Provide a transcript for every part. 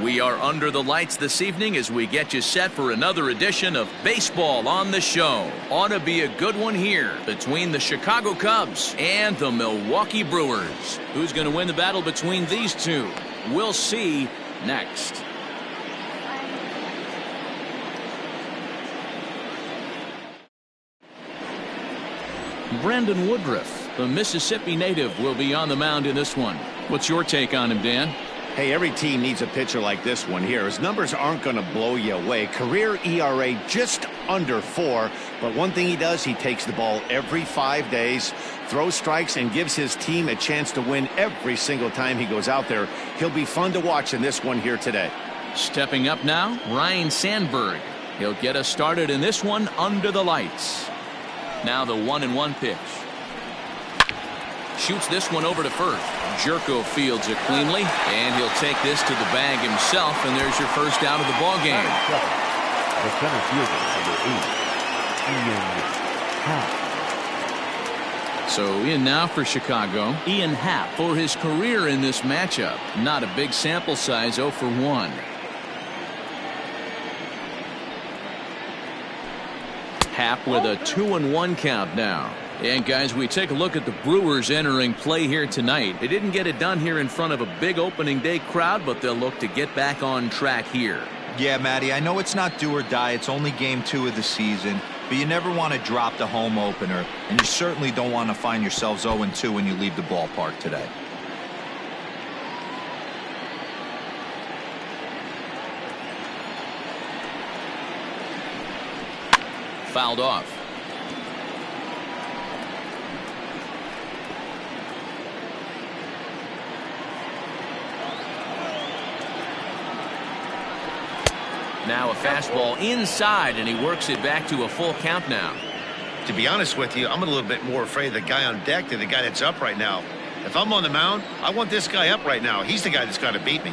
We are under the lights this evening as we get you set for another edition of Baseball on the Show. Ought to be a good one here between the Chicago Cubs and the Milwaukee Brewers. Who's going to win the battle between these two? We'll see next. Brandon Woodruff, the Mississippi native, will be on the mound in this one. What's your take on him, Dan? Hey, every team needs a pitcher like this one here. His numbers aren't going to blow you away. Career ERA just under 4. But one thing he does, he takes the ball every 5 days, throws strikes, and gives his team a chance to win every single time he goes out there. He'll be fun to watch in this one here today. Stepping up now, Ryne Sandberg. He'll get us started in this one under the lights. Now the 1-1 pitch. Shoots this one over to first. Jerko fields it cleanly, and he'll take this to the bag himself, and there's your first out of the ball game. The center fielder, number 8, Ian Happ. So in now for Chicago, Ian Happ for his career in this matchup. Not a big sample size, 0 for 1. Happ with a 2-1 count now. And guys, we take a look at the Brewers entering play here tonight. They didn't get it done here in front of a big opening day crowd, but they'll look to get back on track here. Yeah, Matty, I know it's not do or die. It's only game 2 of the season, but you never want to drop the home opener, and you certainly don't want to find yourselves 0-2 when you leave the ballpark today. Fouled off. Now a fastball inside, and he works it back to a full count now. To be honest with you, I'm a little bit more afraid of the guy on deck than the guy that's up right now. If I'm on the mound, I want this guy up right now. He's the guy that's got to beat me.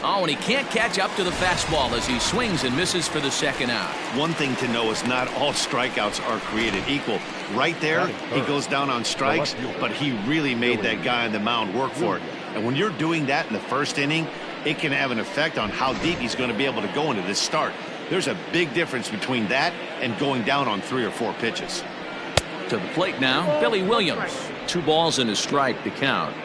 Oh, and he can't catch up to the fastball as he swings and misses for the second out. One thing to know is not all strikeouts are created equal. Right there, he goes down on strikes, but he really made that guy on the mound work for it. And when you're doing that in the first inning, it can have an effect on how deep he's going to be able to go into this start. There's a big difference between that and going down on 3 or 4 pitches. To the plate now, Billy Williams. 2 balls and a strike to count.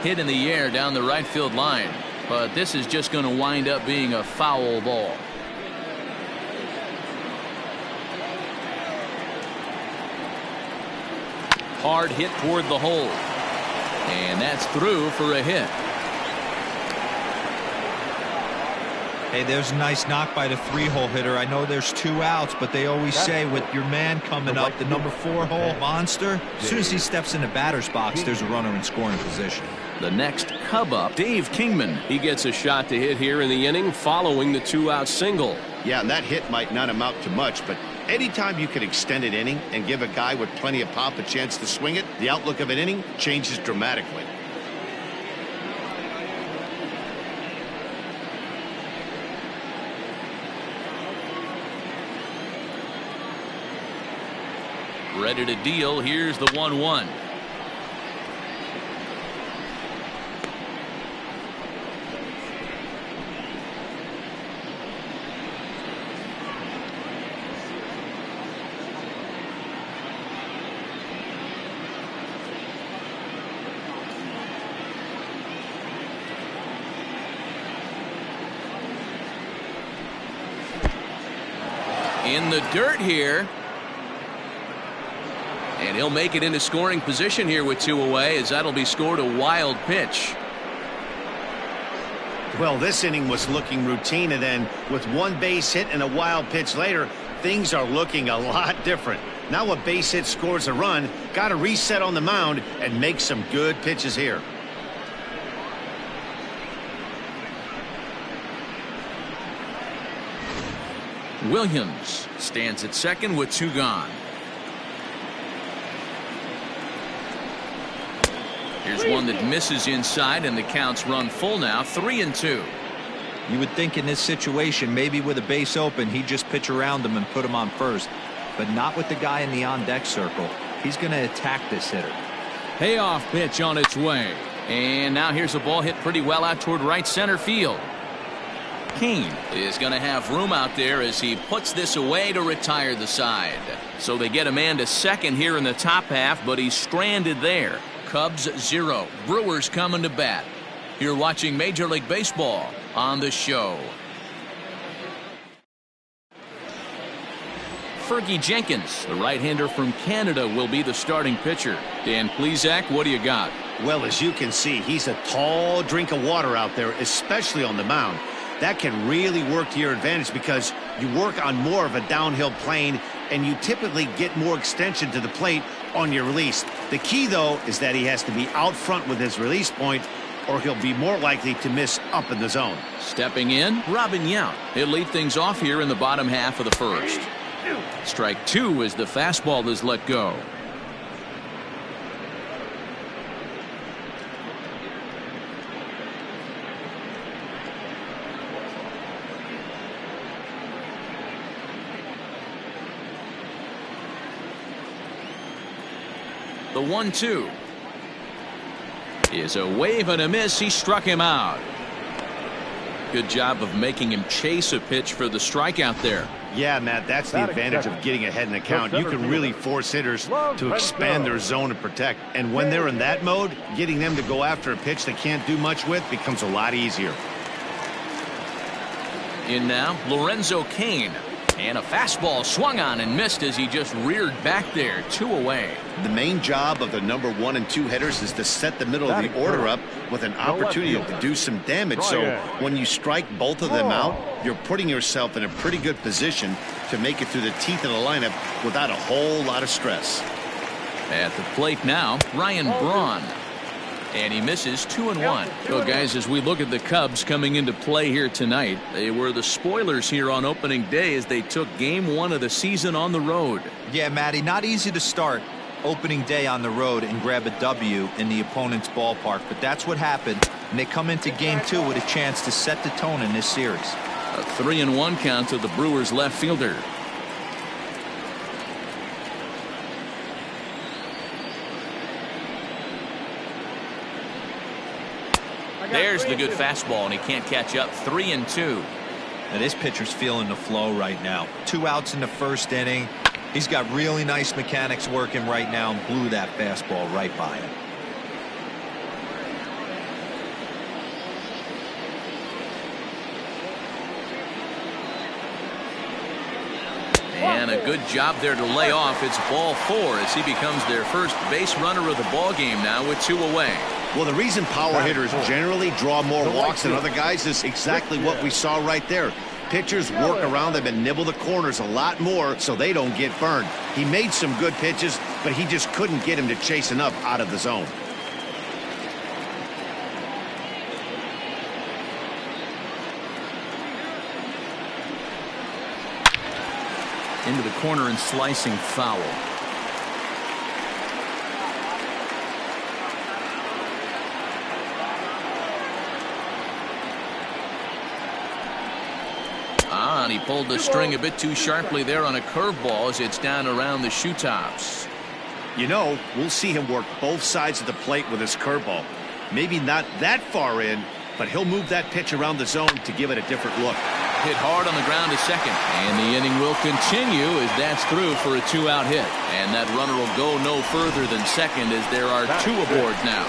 Hit in the air down the right field line. But this is just going to wind up being a foul ball. Hard hit toward the hole. And that's through for a hit. Hey, there's a nice knock by the 3-hole hitter. I know there's 2 outs, but they always say with your man coming up, the number 4-hole monster, as soon as he steps in the batter's box, there's a runner in scoring position. The next Cub up, Dave Kingman. He gets a shot to hit here in the inning following the 2-out single. Yeah, and that hit might not amount to much, but anytime you can extend an inning and give a guy with plenty of pop a chance to swing it, the outlook of an inning changes dramatically. Ready to deal. Here's the 1-1. In the dirt here. And he'll make it into scoring position here with 2 away, as that'll be scored a wild pitch. Well, this inning was looking routine, and then with 1 base hit and a wild pitch later, things are looking a lot different. Now a base hit scores a run, got to reset on the mound and make some good pitches here. Williams stands at second with 2 gone. Here's one that misses inside, and the count's run full now, 3-2. You would think in this situation, maybe with a base open, he'd just pitch around him and put him on first. But not with the guy in the on-deck circle. He's going to attack this hitter. Payoff pitch on its way. And now here's a ball hit pretty well out toward right center field. Kane is going to have room out there as he puts this away to retire the side. So they get a man to second here in the top half, but he's stranded there. Cubs 0. Brewers coming to bat. You're watching Major League Baseball on the show. Fergie Jenkins, the right-hander from Canada, will be the starting pitcher. Dan Plesac, what do you got? Well, as you can see, he's a tall drink of water out there, especially on the mound. That can really work to your advantage because you work on more of a downhill plane and you typically get more extension to the plate on your release. The key, though, is that he has to be out front with his release point or he'll be more likely to miss up in the zone. Stepping in, Robin Yount. He'll lead things off here in the bottom half of the first. Strike 2 as the fastball is let go. The 1-2 is a wave and a miss. He struck him out. Good job of making him chase a pitch for the strikeout there. Yeah, Matt, that's the advantage of getting ahead in the count. You can really force hitters to expand their zone and protect. And when they're in that mode, getting them to go after a pitch they can't do much with becomes a lot easier. In now, Lorenzo Cain. And a fastball swung on and missed as he just reared back there. 2 away. The main job of the number 1 and 2 hitters is to set the middle of the order up with an opportunity to do some damage. So when you strike both of them out, you're putting yourself in a pretty good position to make it through the teeth of the lineup without a whole lot of stress. At the plate now, Ryan Braun. And he misses 2-1. So, guys, as we look at the Cubs coming into play here tonight, they were the spoilers here on opening day as they took game 1 of the season on the road. Yeah, Matty, not easy to start opening day on the road and grab a W in the opponent's ballpark, but that's what happened, and they come into game 2 with a chance to set the tone in this series. A 3-1 count to the Brewers left fielder. There's the good fastball, and he can't catch up. 3-2. Now this pitcher's feeling the flow right now. 2 outs in the first inning. He's got really nice mechanics working right now and blew that fastball right by him. And a good job there to lay off. It's ball 4 as he becomes their first base runner of the ball game now with 2 away. Well, the reason power hitters generally draw more walks than other guys is exactly what we saw right there. Pitchers work around them and nibble the corners a lot more so they don't get burned. He made some good pitches, but he just couldn't get him to chase enough out of the zone. Into the corner and slicing foul. And he pulled the string a bit too sharply there on a curveball as it's down around the shoe tops. You know, we'll see him work both sides of the plate with his curveball. Maybe not that far in, but he'll move that pitch around the zone to give it a different look. Hit hard on the ground to second. And the inning will continue as that's through for a 2-out hit. And that runner will go no further than second as there are 2 aboard now.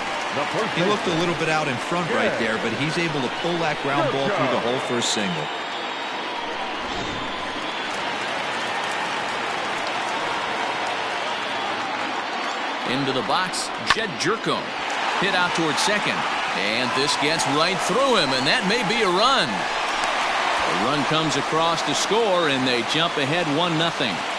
He looked a little bit out in front right there, but he's able to pull that ground ball through the hole for a single. Into the box, Jed Jerko. Hit out towards second. And this gets right through him, and that may be a run. A run comes across to score, and they jump ahead 1-0.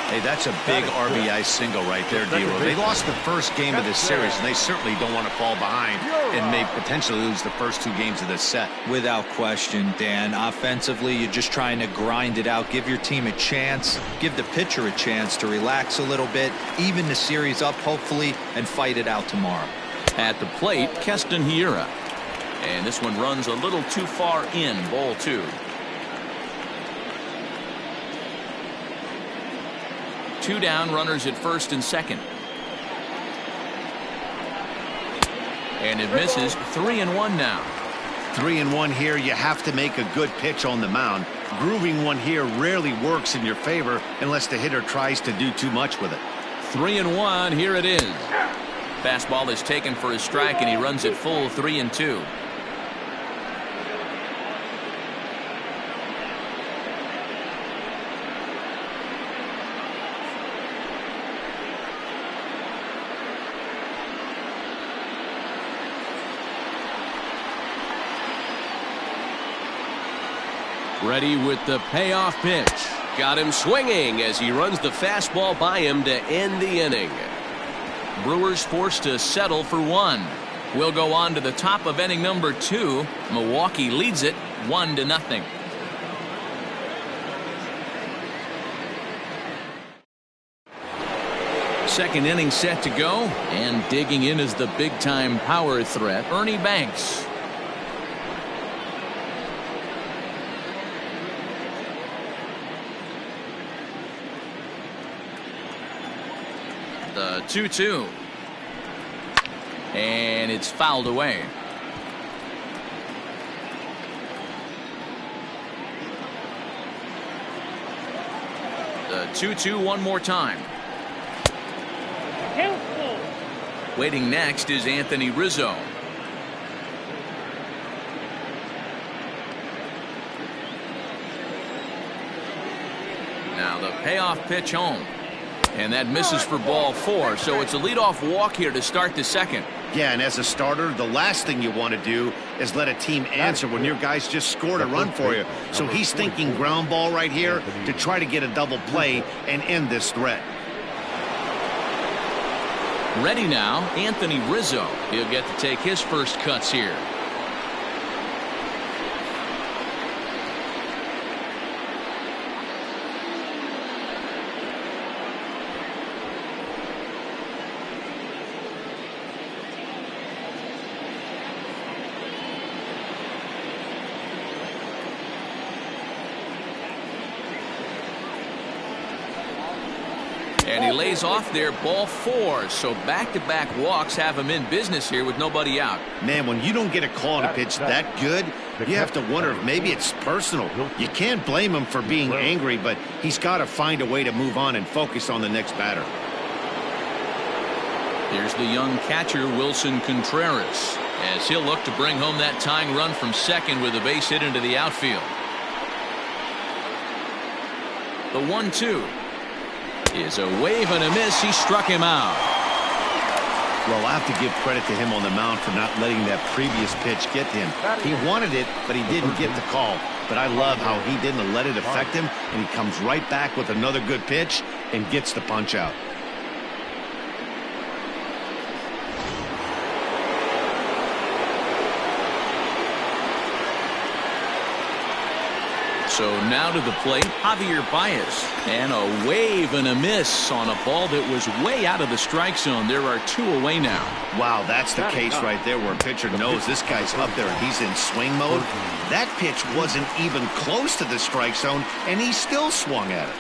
Hey, that's a big RBI single right there, D-Roll. They lost the first game of this series, and they certainly don't want to fall behind and may potentially lose the first 2 games of this set. Without question, Dan. Offensively, you're just trying to grind it out, give your team a chance, give the pitcher a chance to relax a little bit, even the series up, hopefully, and fight it out tomorrow. At the plate, Keston Hiura. And this one runs a little too far in. Ball 2. 2 down, runners at first and second. And it misses. 3-1 now. 3-1 here. You have to make a good pitch on the mound. Grooving one here rarely works in your favor unless the hitter tries to do too much with it. 3-1. Here it is. Fastball is taken for a strike, and he runs it full. 3-2. Ready with the payoff pitch. Got him swinging as he runs the fastball by him to end the inning. Brewers forced to settle for 1. We'll go on to the top of inning number 2. Milwaukee leads it 1-0. Second inning set to go, and digging in is the big-time power threat, Ernie Banks. The 2-2. And it's fouled away. The 2-2 one more time. Waiting next is Anthony Rizzo. Now the payoff pitch home. And that misses for ball 4, so it's a leadoff walk here to start the second. Yeah, and as a starter, the last thing you want to do is let a team answer when your guys just scored a run for you. So he's thinking ground ball right here to try to get a double play and end this threat. Ready now, Anthony Rizzo. He'll get to take his first cuts here. And he lays off there, ball 4. So back-to-back walks have him in business here with nobody out. Man, when you don't get a call on a pitch that good, you have to wonder if maybe it's personal. You can't blame him for being angry, but he's got to find a way to move on and focus on the next batter. Here's the young catcher, Wilson Contreras, as he'll look to bring home that tying run from second with a base hit into the outfield. The 1-2. Is a wave and a miss. He struck him out. Well, I have to give credit to him on the mound for not letting that previous pitch get to him. He wanted it, but he didn't get the call. But I love how he didn't let it affect him, and he comes right back with another good pitch and gets the punch out. So now to the plate, Javier Baez. And a wave and a miss on a ball that was way out of the strike zone. There are 2 away now. Wow, that's the case right there where a pitcher knows this guy's up there and he's in swing mode. That pitch wasn't even close to the strike zone, and he still swung at it.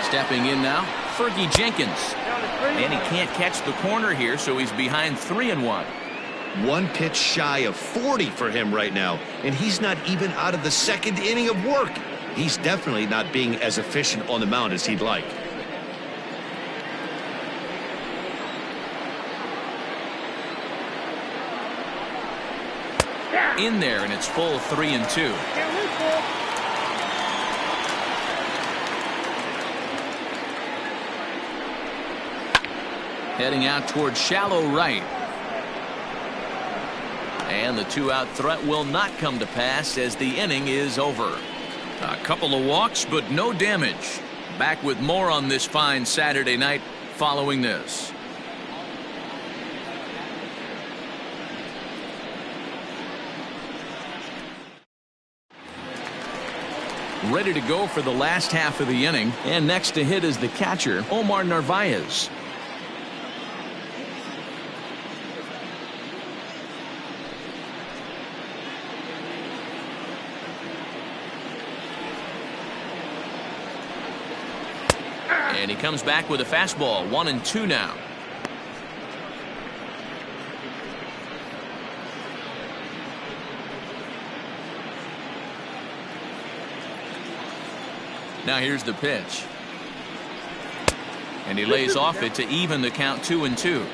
Stepping in now, Fergie Jenkins. And he can't catch the corner here, so he's behind 3-1. One pitch shy of 40 for him right now, and he's not even out of the second inning of work. He's definitely not being as efficient on the mound as he'd like. In there, and it's full 3-2. Heading out towards shallow right. And the 2-out threat will not come to pass as the inning is over. A couple of walks, but no damage. Back with more on this fine Saturday night following this. ready to go for the last half of the inning. And next to hit is the catcher, Omar Narvaez. And he comes back with a fastball. 1-2 now. Now here's the pitch. And he lays off it to even the count. 2-2.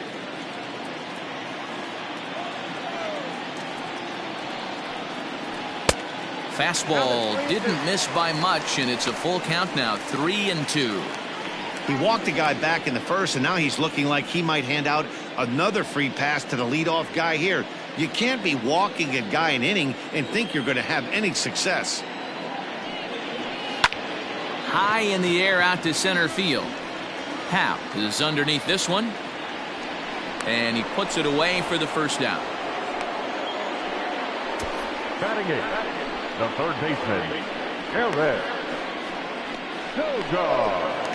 Fastball didn't miss by much, and it's a full count now. 3-2. He walked the guy back in the first, and now he's looking like he might hand out another free pass to the leadoff guy here. You can't be walking a guy an inning and think you're going to have any success. High in the air out to center field. Happ is underneath this one. And he puts it away for the first out. Batting eighth, the third baseman, Eric Sogard.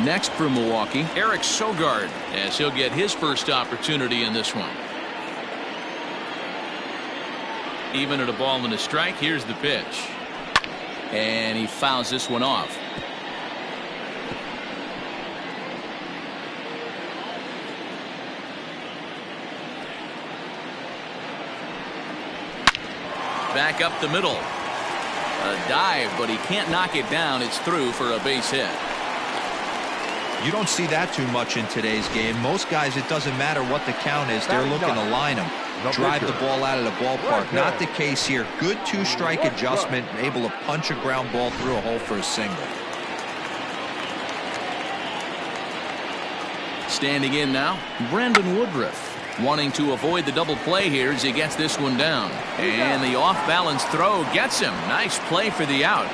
Next for Milwaukee, Eric Sogard, as he'll get his first opportunity in this one. Even at a ball and a strike, here's the pitch. And he fouls this one off. Back up the middle. A dive, but he can't knock it down. It's through for a base hit. You don't see that too much in today's game. Most guys, it doesn't matter what the count is. They're looking to line them, drive the ball out of the ballpark. Not the case here. Good two-strike adjustment, able to punch a ground ball through a hole for a single. Standing in now, Brandon Woodruff, wanting to avoid the double play here as he gets this one down. And the off-balance throw gets him. Nice play for the out.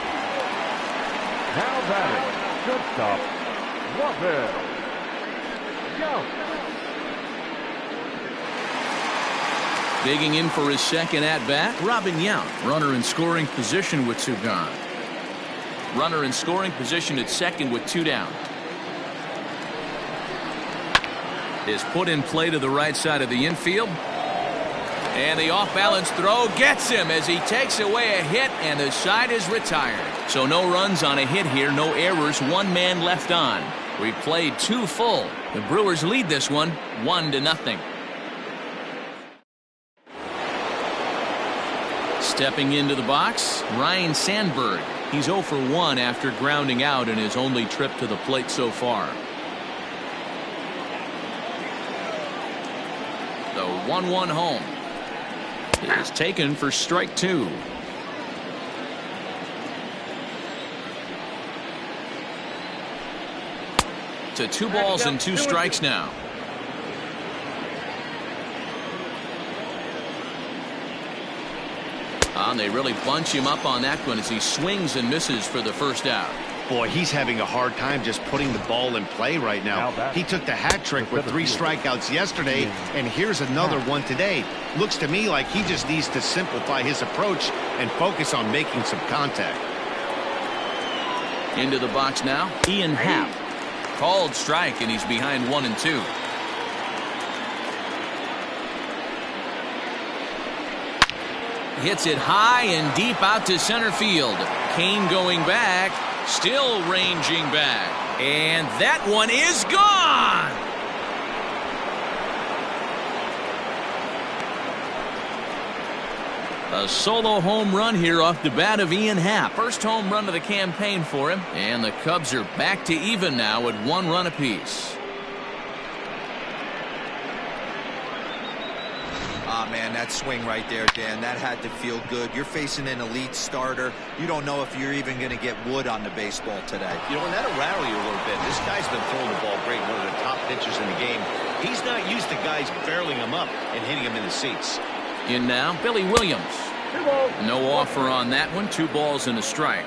Now batting, shortstop, Rafael Yount. Digging in for his second at-bat, Robin Yount. Runner in scoring position with 2 gone. Runner in scoring position at second with 2 down. Is put in play to the right side of the infield. And the off-balance throw gets him as he takes away a hit, and the side is retired. So no runs on a hit here, no errors, 1 man left on. We played 2 full. The Brewers lead this one 1-0. Stepping into the box, Ryan Sandberg. He's 0 for 1 after grounding out in his only trip to the plate so far. The 1-1 home is taken for strike 2. To 2 balls and 2 strikes now. And they really bunch him up on that one as he swings and misses for the first out. Boy, he's having a hard time just putting the ball in play right now. He took the hat trick with 3 strikeouts yesterday, and here's another one today. Looks to me like he just needs to simplify his approach and focus on making some contact. Into the box now, Ian Happ. Called strike, and he's behind 1-2. Hits it high and deep out to center field. Kane going back, still ranging back. And that one is gone! A solo home run here off the bat of Ian Happ. First home run of the campaign for him. And the Cubs are back to even now at 1 run apiece. Man, that swing right there, Dan, that had to feel good. You're facing an elite starter. You don't know if you're even going to get wood on the baseball today. You know, and that'll rattle you a little bit. This guy's been throwing the ball great, one of the top pitchers in the game. He's not used to guys barreling him up and hitting him in the seats. In now, Billy Williams. No offer on that one. 2 balls and a strike.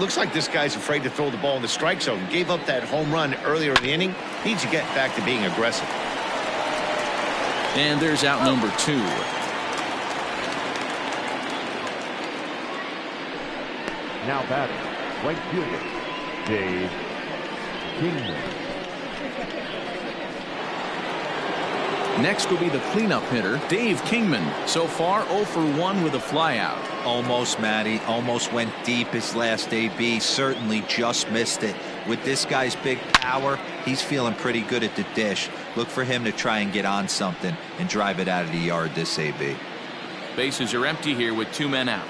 Looks like this guy's afraid to throw the ball in the strike zone. Gave up that home run earlier in the inning. Needs to get back to being aggressive. And there's out number 2. Now batting, right fielder, Dave Kingman. Next will be the cleanup hitter, Dave Kingman. So far, 0 for 1 with a flyout. Almost, Matty. Almost went deep his last AB. Certainly just missed it. With this guy's big power, he's feeling pretty good at the dish. Look for him to try and get on something and drive it out of the yard this AB. Bases are empty here with 2 men out.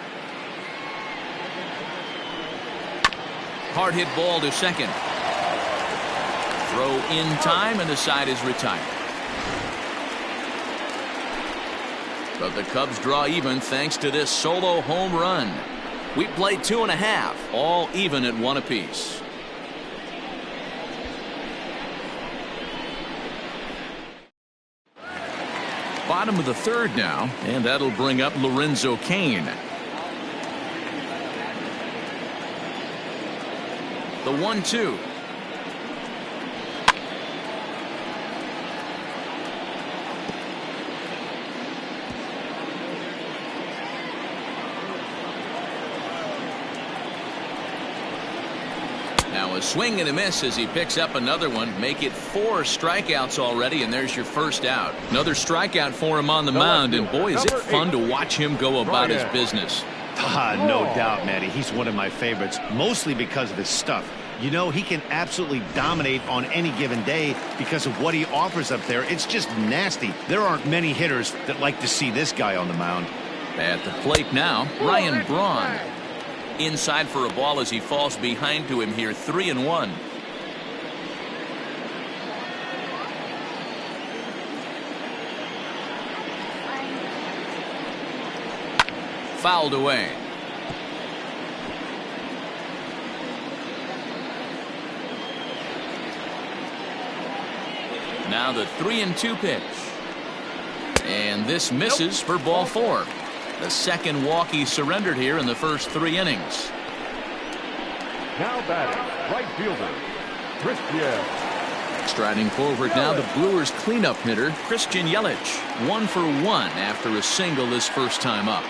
Hard hit ball to second. Throw in time and the side is retired. But the Cubs draw even thanks to this solo home run. We played 2.5, all even at 1 apiece. Bottom of the 3rd now, and that'll bring up Lorenzo Cain. The 1-2. Now a swing and a miss as he picks up another one. Make it 4 strikeouts already, and there's your first out. Another strikeout for him on the mound, and boy, is it fun to watch him go about his business. No doubt, Matty. He's one of my favorites, mostly because of his stuff. You know, he can absolutely dominate on any given day because of what he offers up there. It's just nasty. There aren't many hitters that like to see this guy on the mound. At the plate now, Ryan Braun. Inside for a ball as he falls behind to him here, 3-1. Fouled away. Now the 3-2 pitch. And this misses for ball 4. The second walk he surrendered here in the first 3 innings. Now batting, right fielder, Christian. Striding forward now, the Brewers cleanup hitter, Christian Yelich. 1 for 1 after a single this first time up.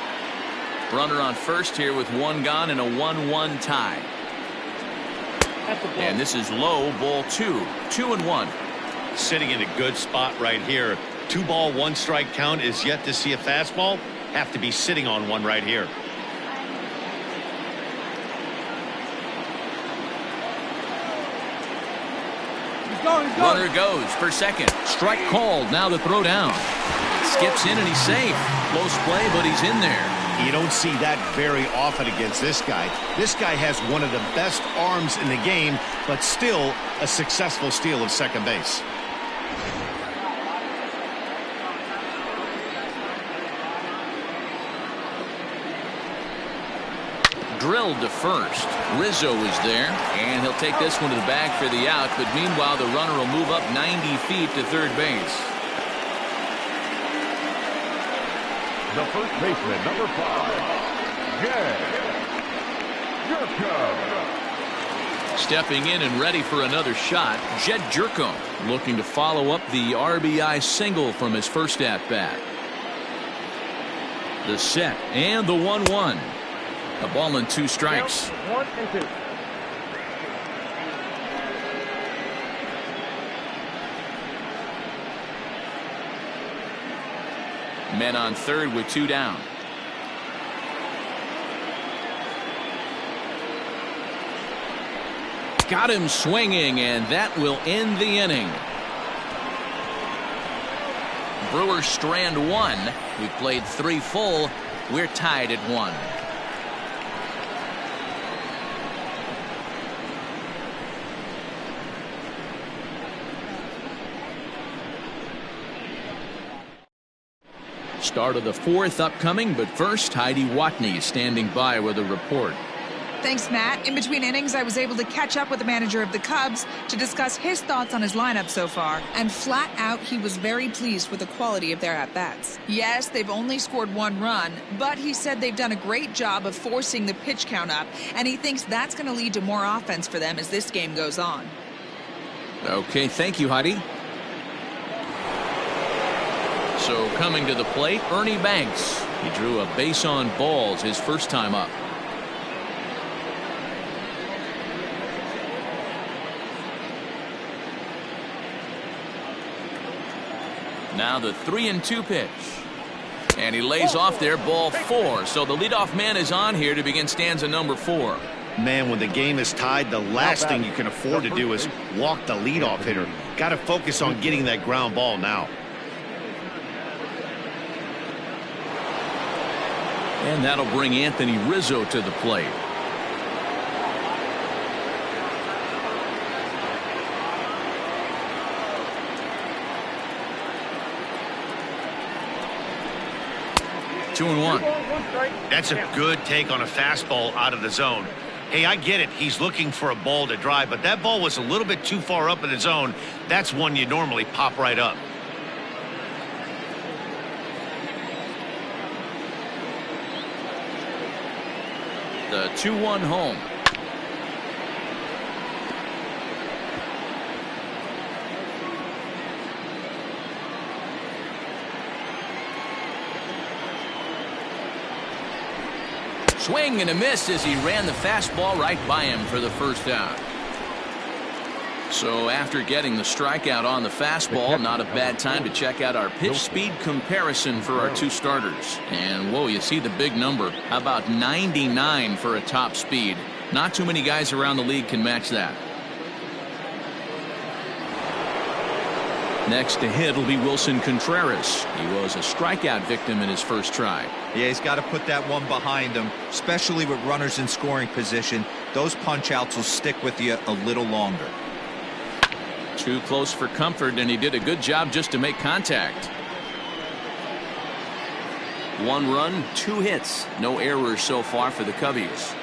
Runner on first here with 1 gone and a 1-1 tie. And this is low, ball 2. 2-1. Sitting in a good spot right here. 2 ball, 1 strike count is yet to see a fastball. Have to be sitting on one right here. He's going. Runner goes for second. Strike called. Now the throw down. Skips in and he's safe. Close play, but he's in there. You don't see that very often against this guy. This guy has one of the best arms in the game, but still a successful steal of second base. Drilled to first. Rizzo is there, and he'll take this one to the bag for the out, but meanwhile the runner will move up 90 feet to third base. The first baseman, number 5, Jed Jerko. Stepping in and ready for another shot, Jed Jerko looking to follow up the RBI single from his first at-bat. The set and the 1-1. A ball and 2 strikes. 1-2. Men on third with 2 down. Got him swinging, and that will end the inning. Brewers strand 1. We've played 3 full. We're tied at 1. Start of the 4th upcoming, but first, Heidi Watney is standing by with a report. Thanks, Matt. In between innings, I was able to catch up with the manager of the Cubs to discuss his thoughts on his lineup so far. And flat out, he was very pleased with the quality of their at-bats. Yes, they've only scored 1 run, but he said they've done a great job of forcing the pitch count up, and he thinks that's going to lead to more offense for them as this game goes on. Okay, thank you, Heidi. So coming to the plate, Ernie Banks. He drew a base on balls his first time up. Now the 3-2 pitch. And he lays off there, ball 4. So the leadoff man is on here to begin stanza number 4. Man, when the game is tied, the last thing you can afford to do is walk the leadoff hitter. Got to focus on getting that ground ball now. And that'll bring Anthony Rizzo to the plate. Two and one. That's a good take on a fastball out of the zone. Hey, I get it. He's looking for a ball to drive, but that ball was a little bit too far up in the zone. That's one you normally pop right up. The 2-1 home. Swing and a miss as he ran the fastball right by him for the first out. So after getting the strikeout on the fastball, not a bad time to check out our pitch speed comparison for our two starters. And whoa, you see the big number. How about 99 for a top speed? Not too many guys around the league can match that. Next to hit will be Wilson Contreras. He was a strikeout victim in his first try. Yeah, he's got to put that one behind him, especially with runners in scoring position. Those punch outs will stick with you a little longer. Too close for comfort, and he did a good job just to make contact. 1 run, 2 hits. No errors so far for the Cubbies.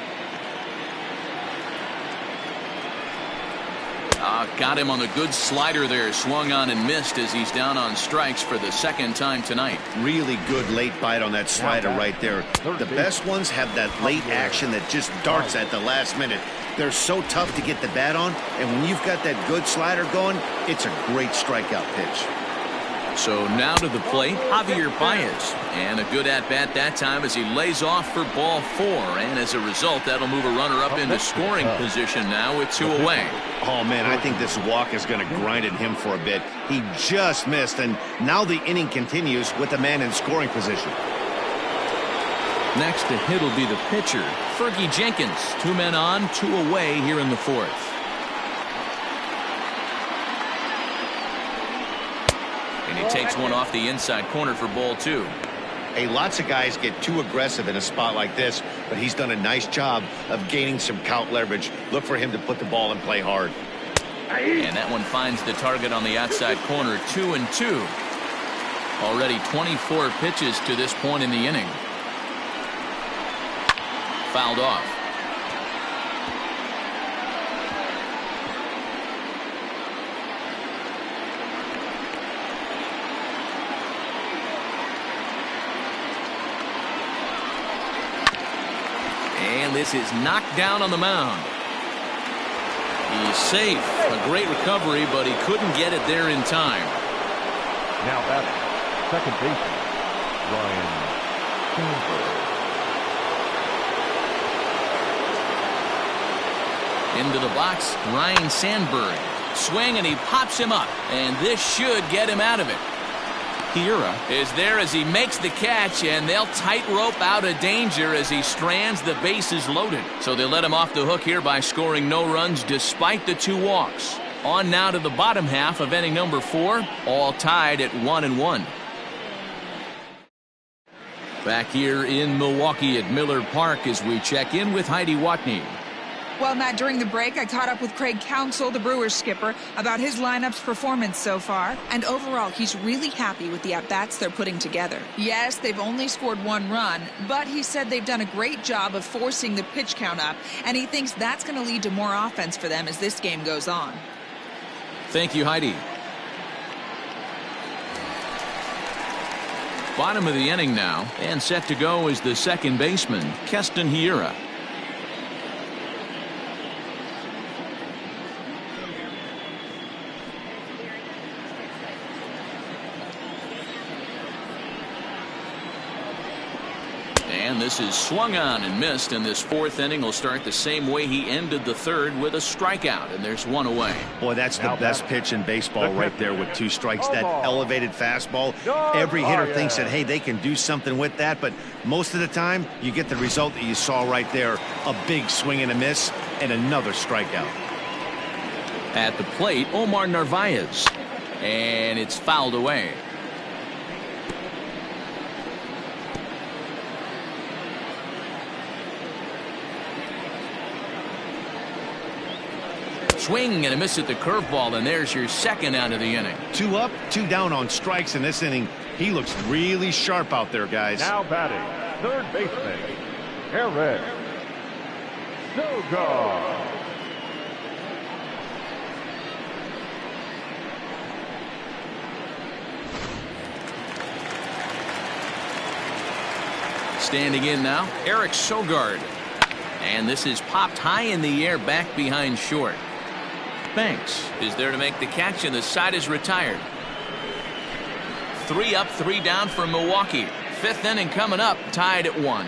Got him on the good slider there. Swung on and missed as he's down on strikes for the second time tonight. Really good late bite on that slider right there. The best ones have that late action that just darts at the last minute. They're so tough to get the bat on, and when you've got that good slider going, it's a great strikeout pitch. So now to the plate, Javier Baez. And a good at-bat that time as he lays off for ball 4. And as a result, that'll move a runner up into scoring position now with 2 away. Oh, man, I think this walk is going to grind at him for a bit. He just missed, and now the inning continues with the man in scoring position. Next to hit will be the pitcher, Fergie Jenkins. 2 men on, 2 away here in the 4th. And he takes one off the inside corner for ball 2. Hey, lots of guys get too aggressive in a spot like this, but he's done a nice job of gaining some count leverage. Look for him to put the ball in play hard. And that one finds the target on the outside corner. 2-2. Already 24 pitches to this point in the inning. Fouled off. And this is knocked down on the mound. He's safe. A great recovery, but he couldn't get it there in time. Now batting, second baseman, Ryan Sandberg. Into the box, Ryan Sandberg. Swing, and he pops him up. And this should get him out of it. Hiura is there as he makes the catch, and they'll tightrope out of danger as he strands the bases loaded. So they let him off the hook here by scoring no runs despite the 2 walks. On now to the bottom half of inning number 4, all tied at 1-1. Back here in Milwaukee at Miller Park as we check in with Heidi Watney. Well, Matt, during the break, I caught up with Craig Counsell, the Brewers skipper, about his lineup's performance so far. And overall, he's really happy with the at-bats they're putting together. Yes, they've only scored 1 run, but he said they've done a great job of forcing the pitch count up, and he thinks that's going to lead to more offense for them as this game goes on. Thank you, Heidi. Bottom of the inning now, and set to go is the second baseman, Keston Hiura. And And this is swung on and missed, and this fourth inning will start the same way he ended the third, with a strikeout, and there's one away. Boy, that's the best pitch in baseball right there with 2 strikes. That elevated fastball. Every hitter thinks that, hey, they can do something with that, but most of the time you get the result that you saw right there, a big swing and a miss and another strikeout. At the plate, Omar Narvaez, and it's fouled away. Swing and a miss at the curveball, and there's your second out of the inning. 2 up, 2 down on strikes in this inning. He looks really sharp out there, guys. Now batting, third baseman, Eric Sogard. Standing in now, Eric Sogard. And this is popped high in the air back behind short. Banks is there to make the catch, and the side is retired. 3 up, 3 down for Milwaukee. 5th inning coming up, tied at 1.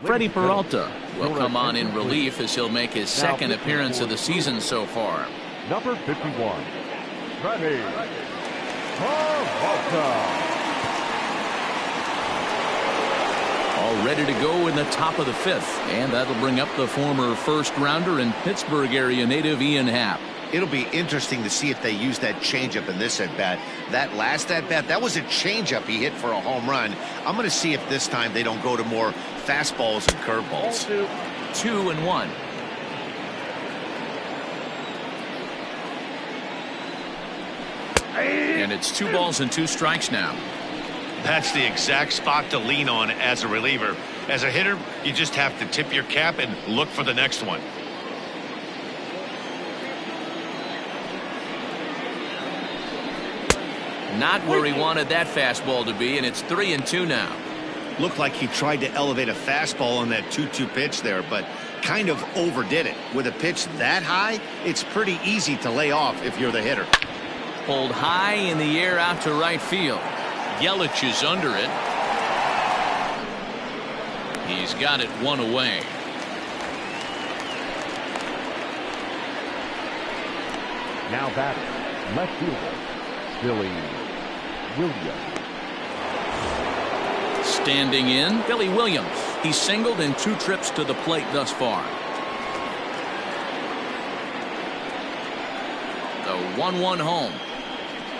Freddie Peralta will come on in relief as he'll make his second appearance of the season so far. Number 51, Freddie Peralta. All ready to go in the top of the 5th, and that'll bring up the former first-rounder and Pittsburgh area native Ian Happ. It'll be interesting to see if they use that changeup in this at-bat. That last at-bat, that was a changeup he hit for a home run. I'm going to see if this time they don't go to more fastballs and curveballs. 2-1. And it's 2 balls and 2 strikes now. That's the exact spot to lean on as a reliever. As a hitter, you just have to tip your cap and look for the next one. Not where he wanted that fastball to be, and it's 3-2 now. Looked like he tried to elevate a fastball on that 2-2 pitch there, but kind of overdid it. With a pitch that high, it's pretty easy to lay off if you're the hitter. Pulled high in the air out to right field. Yelich is under it. He's got it 1 away. Now batting, left fielder, Billy Williams. Standing in, Billy Williams. He's singled in 2 trips to the plate thus far. The 1-1 home.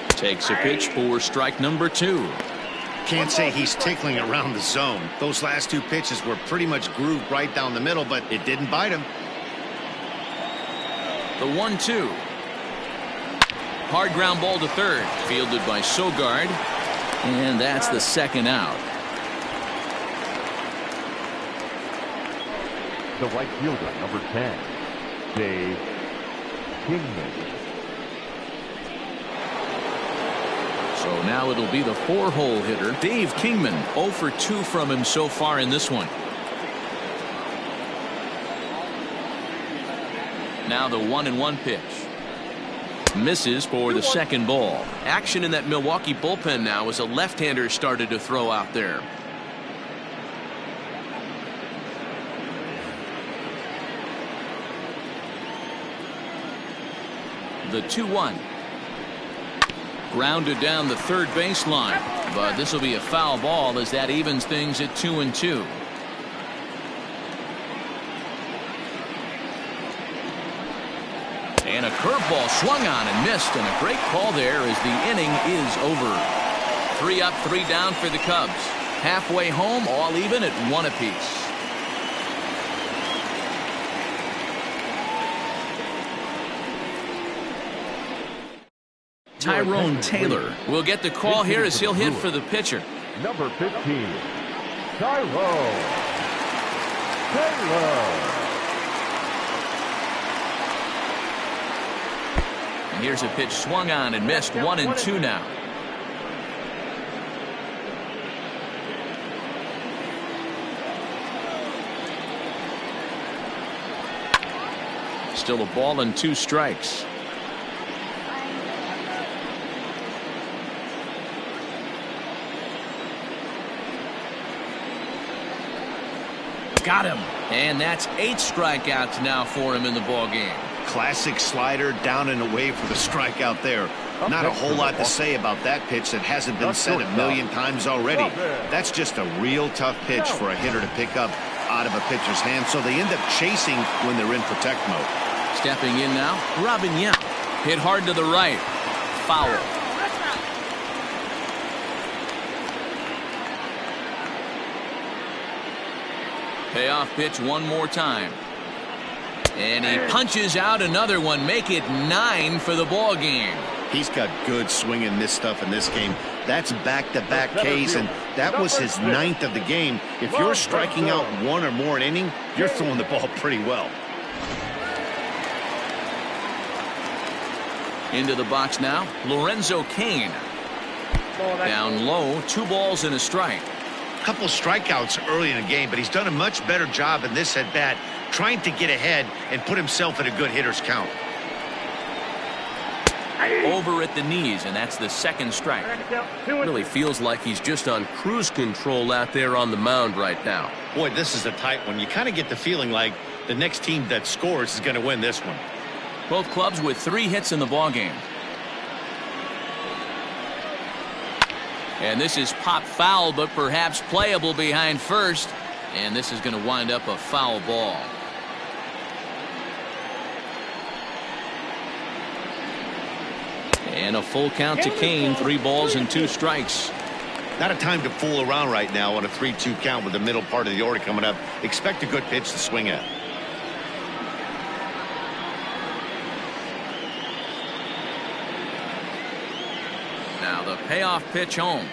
Takes a pitch for strike number 2. Can't say he's tickling around the zone. Those last 2 pitches were pretty much grooved right down the middle, but it didn't bite him. The 1-2. Hard ground ball to third. Fielded by Sogard. And that's the second out. The right fielder, number 10, Dave Kingman. So now it'll be the 4-hole hitter, Dave Kingman. 0 for 2 from him so far in this one. Now the 1-1 pitch. Misses for the second ball. Action in that Milwaukee bullpen now as a left-hander started to throw out there. The 2-1. Grounded down the third baseline, but this will be a foul ball as that evens things at 2-2. And a curveball swung on and missed, and a great call there as the inning is over. 3 up, 3 down for the Cubs. Halfway home, all even at 1 apiece. Tyrone Taylor will get the call here as he'll hit for the pitcher. Number 15, Tyrone Taylor. And here's a pitch swung on and missed. 1-2 now. Still a ball and 2 strikes. got him. And that's 8 strikeouts now for him in the ball game. Classic slider, down and away for the strikeout there. Not a whole lot to say about that pitch that hasn't been said a million times already. That's just a real tough pitch for a hitter to pick up out of a pitcher's hand, so they end up chasing when they're in protect mode. Stepping in now, Robin Yount. Hit hard to the right. Foul. Payoff pitch one more time. And he punches out another one. Make it 9 for the ball game. He's got good swing and miss stuff in this game. That's back-to-back Ks, and that was his 9th of the game. If you're striking out 1 or more an inning, you're throwing the ball pretty well. Into the box now, Lorenzo Cain. Down low, 2 balls and a strike. Couple strikeouts early in the game, but he's done a much better job in this at-bat trying to get ahead and put himself in a good hitter's count. Over at the knees, and that's the 2nd strike. Really feels like he's just on cruise control out there on the mound right now. Boy, this is a tight one. You kind of get the feeling like the next team that scores is going to win this one. Both clubs with 3 hits in the ball game. And this is pop foul, but perhaps playable behind first. And this is going to wind up a foul ball. And a full count to Cain. 3 balls and 2 strikes. Not a time to fool around right now on a 3-2 count with the middle part of the order coming up. Expect a good pitch to swing at. Now the payoff pitch home.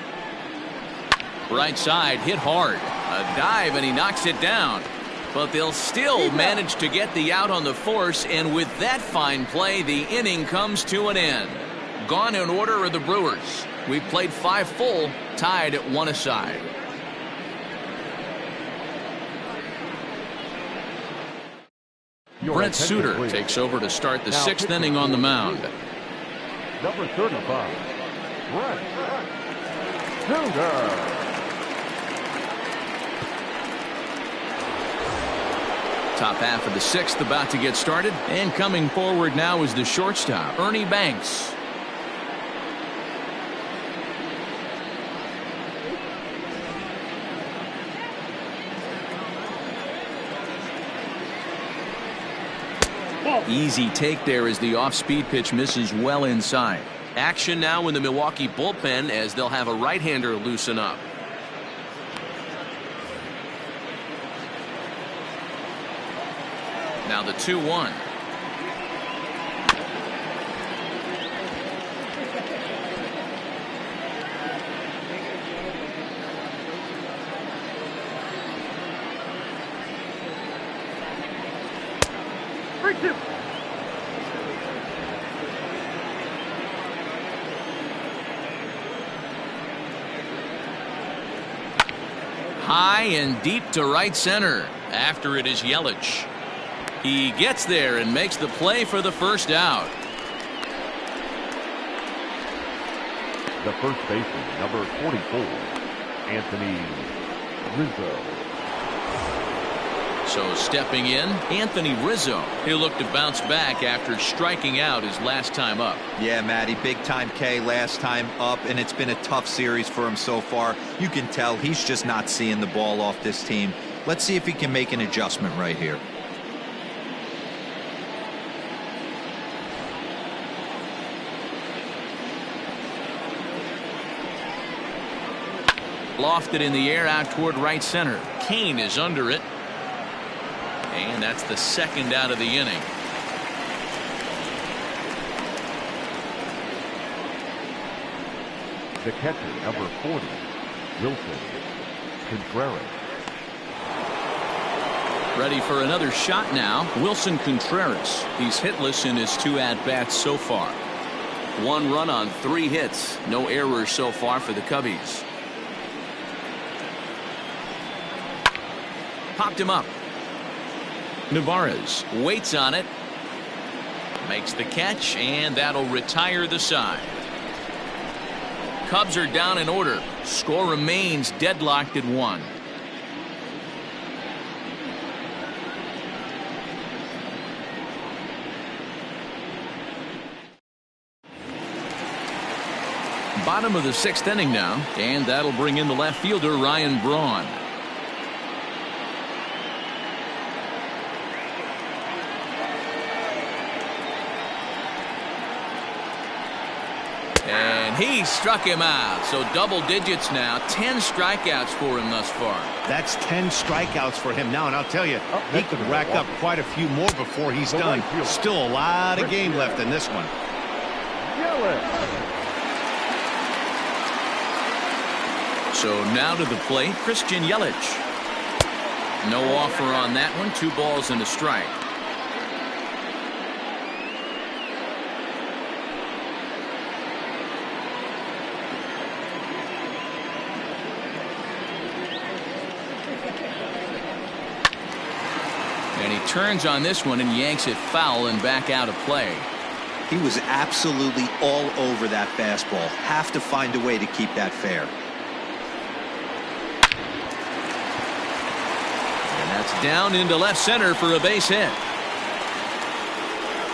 Right side, hit hard. A dive, and he knocks it down. But they'll still manage to get the out on the force, and with that fine play, the inning comes to an end. Gone in order are the Brewers. We've played 5 full, tied at 1 aside. Brent Suter takes over to start the 6th inning on the mound. Number 35, Brent Suter. Top half of the 6th about to get started, and coming forward now is the shortstop, Ernie Banks. Easy take there as the off-speed pitch misses well inside. Action now in the Milwaukee bullpen as they'll have a right-hander loosen up. Now the 2-1. High and deep to right center. After it is Yelich. He gets there and makes the play for the first out. The first baseman, number 44, Anthony Rizzo. So stepping in, Anthony Rizzo. He'll look to bounce back after striking out his last time up. Yeah, Matty, big time K last time up, and it's been a tough series for him so far. You can tell he's just not seeing the ball off this team. Let's see if he can make an adjustment right here. Lofted in the air out toward right center. Cain is under it. And that's the 2nd out of the inning. The catcher, number 40, Wilson Contreras. Ready for another shot now. Wilson Contreras. He's hitless in his 2 at-bats so far. 1 run on 3 hits. No errors so far for the Cubbies. Popped him up. Navarez waits on it. Makes the catch, and that'll retire the side. Cubs are down in order. Score remains deadlocked at 1. bottom of the 6th inning now, and that'll bring in the left fielder Ryan Braun. And he struck him out. So double digits now. 10 strikeouts for him thus far. That's 10 strikeouts for him now. And I'll tell you, he could rack up quite a few more before he's done. Still a lot of game left in this one. So now to the plate, Christian Yelich. No offer on that one. 2 balls and a strike. And he turns on this one and yanks it foul and back out of play. He was absolutely all over that fastball. Have to find a way to keep that fair. And that's down into left center for a base hit.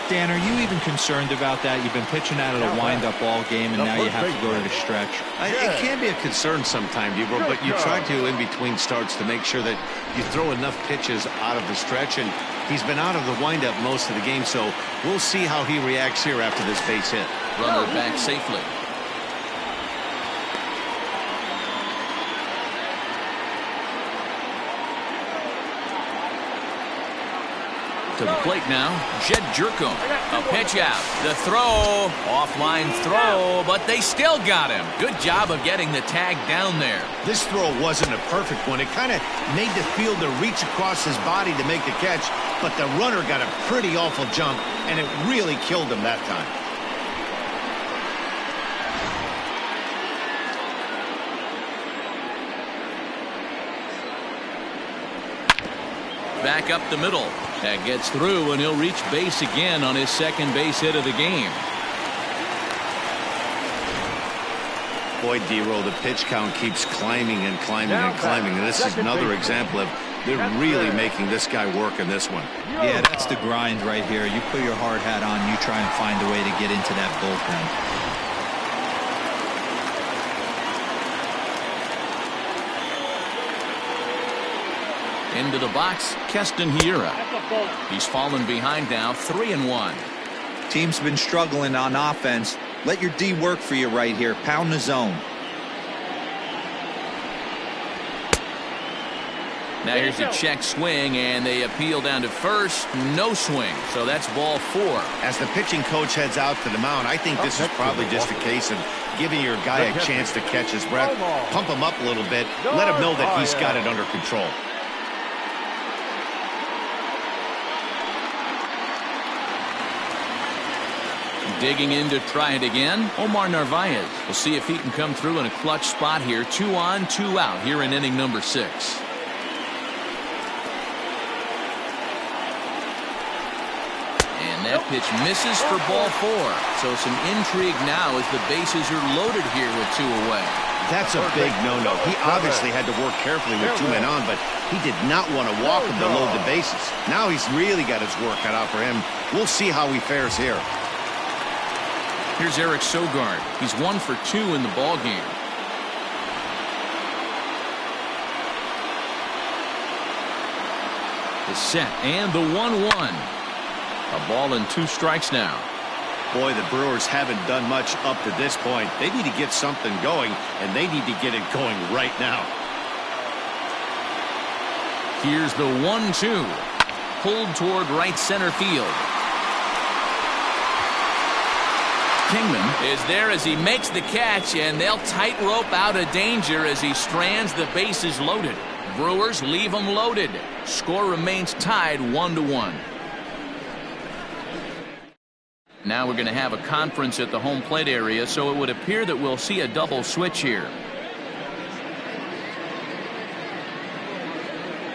Dan, are you even concerned about that? You've been pitching out of the wind-up all game, and now you have to go to the stretch. It can be a concern sometimes, Debro, but you try to, in between starts, to make sure that you throw enough pitches out of the stretch, and he's been out of the windup most of the game, so we'll see how he reacts here after this base hit. Runner back safely. To the plate now, Jed Jerko. A pitch out. The throw. Offline throw, but they still got him. Good job of getting the tag down there. This throw wasn't a perfect one. It kind of made the fielder reach across his body to make the catch, but the runner got a pretty awful jump, and it really killed him that time. Back up the middle. That gets through, and he'll reach base again on his second base hit of the game. Boy, D-Roll, the pitch count keeps climbing and climbing and climbing. And this is another example of they're really making this guy work in this one. Yeah, that's the grind right here. You put your hard hat on, you try and find a way to get into that bullpen. Into the box, Keston Hiura. He's fallen behind now, 3-1. Team's been struggling on offense. Let your D work for you right here. Pound the zone. Now here's a check swing, and they appeal down to first. No swing, so that's ball 4. As the pitching coach heads out to the mound, I think this is probably just a case of giving your guy a chance to catch his breath, pump him up a little bit, let him know that he's got it under control. Digging in to try it again, Omar Narvaez. We'll see if he can come through in a clutch spot here. 2 on, 2 out here in inning number 6. And that pitch misses for ball 4. So some intrigue now as the bases are loaded here with 2 away. That's a big no-no. He obviously had to work carefully with 2 men on, but he did not want to walk him to load the bases. Now he's really got his work cut out for him. We'll see how he fares here. Here's Eric Sogard. He's 1 for 2 in the ball game. The set and the 1-1. A ball and 2 strikes now. Boy, the Brewers haven't done much up to this point. They need to get something going, and they need to get it going right now. Here's the 1-2. Pulled toward right center field. Kingman is there as he makes the catch, and they'll tightrope out of danger as he strands the bases loaded. Brewers leave them loaded. Score remains tied 1-1. Now we're going to have a conference at the home plate area, so it would appear that we'll see a double switch here.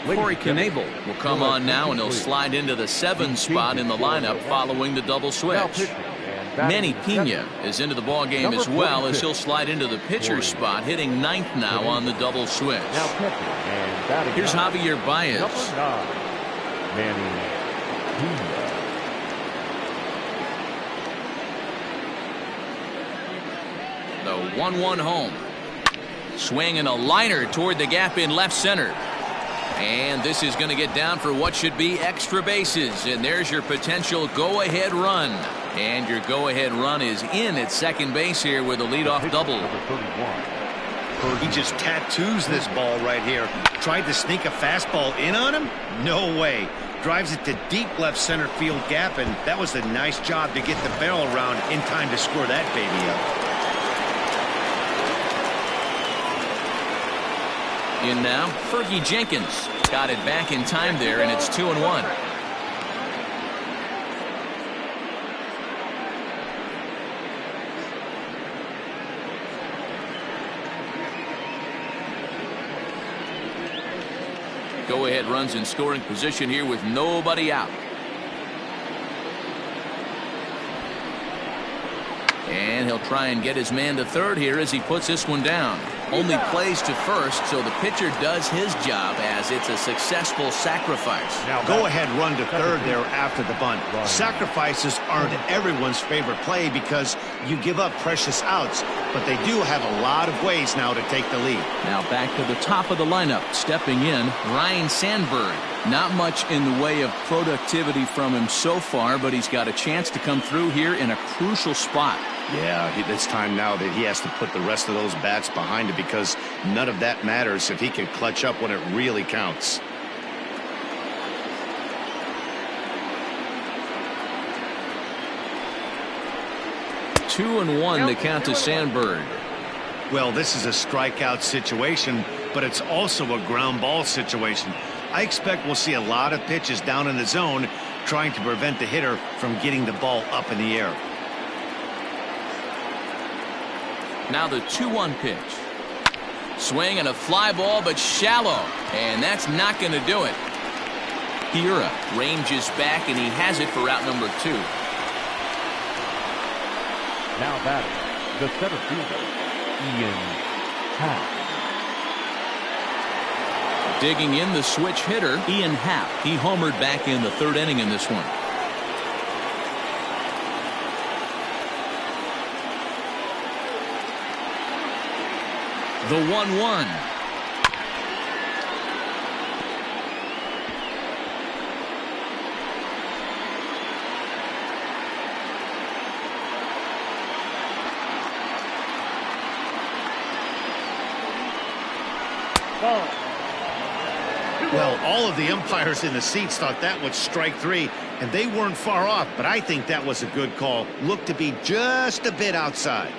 Corey Knebel will come on now, and he'll slide into the 7 spot in the lineup following the double switch. Manny Pena is into the ball game as well, as he'll slide into the pitcher's spot, hitting 9th now on the double switch. Here's Javier Baez. The 1-1 home. Swinging a liner toward the gap in left center. And this is going to get down for what should be extra bases. And there's your potential go-ahead run. And your go-ahead run is in at second base here with a leadoff double. He just tattoos this ball right here. Tried to sneak a fastball in on him? No way. Drives it to deep left center field gap, and that was a nice job to get the barrel around in time to score that baby up. In now, Fergie Jenkins. Got it back in time there, and it's 2-1. Go-ahead runs in scoring position here with nobody out. And he'll try and get his man to third here as he puts this one down. Only plays to first, so the pitcher does his job as it's a successful sacrifice. Now go ahead run to third there after the bunt. Sacrifices aren't everyone's favorite play because you give up precious outs, but they do have a lot of ways now to take the lead. Now back to the top of the lineup. Stepping in, Ryne Sandberg. Not much in the way of productivity from him so far, but he's got a chance to come through here in a crucial spot. Yeah, it's time now that he has to put the rest of those bats behind it because none of that matters if he can clutch up when it really counts. Two and one to count to Sandberg. Well, this is a strikeout situation, but it's also a ground ball situation. I expect we'll see a lot of pitches down in the zone trying to prevent the hitter from getting the ball up in the air. Now the 2-1 pitch. Swing and a fly ball, but shallow. And that's not going to do it. Hira ranges back, and he has it for out number 2. Now batting, the center fielder, Ian Happ. Digging in the switch hitter, Ian Happ. He homered back in the third inning in this one. The 1-1. Well, all of the umpires in the seats thought that was strike 3, and they weren't far off, but I think that was a good call. Looked to be just a bit outside.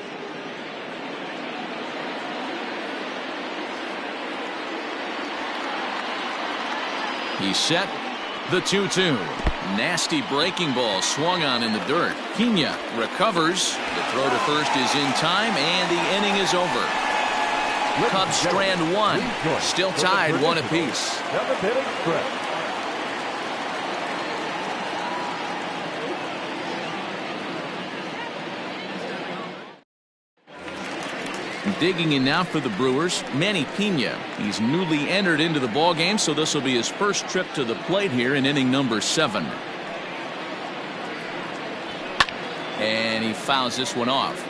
He's set. The 2-2. Nasty breaking ball swung on in the dirt. Pena recovers. The throw to first is in time, and the inning is over. Cubs strand one. Still tied 1 apiece. Digging in now for the Brewers, Manny Pena. He's newly entered into the ballgame, so this will be his first trip to the plate here in inning number 7. And he fouls this one off.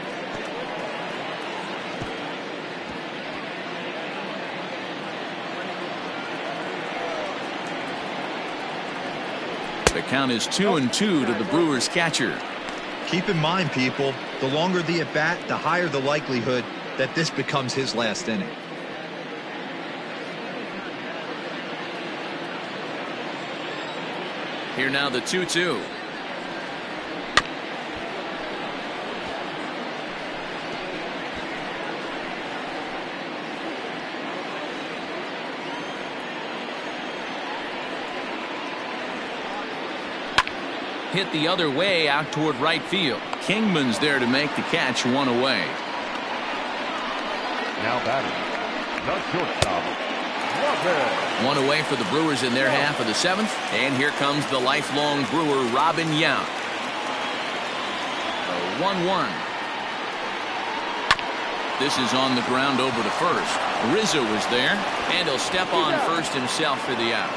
The count is 2-2 to the Brewers catcher. Keep in mind, people, the longer the at bat, the higher the likelihood that this becomes his last inning. Here now the 2-2. Hit the other way out toward right field. Kingman's there to make the catch, 1 away. Now batting, the shortstop, Robin. 1 away for the Brewers in their half of the 7th. And here comes the lifelong Brewer, Robin Yount. A 1-1. This is on the ground over to first. Rizzo is there, and he'll step on first himself for the out.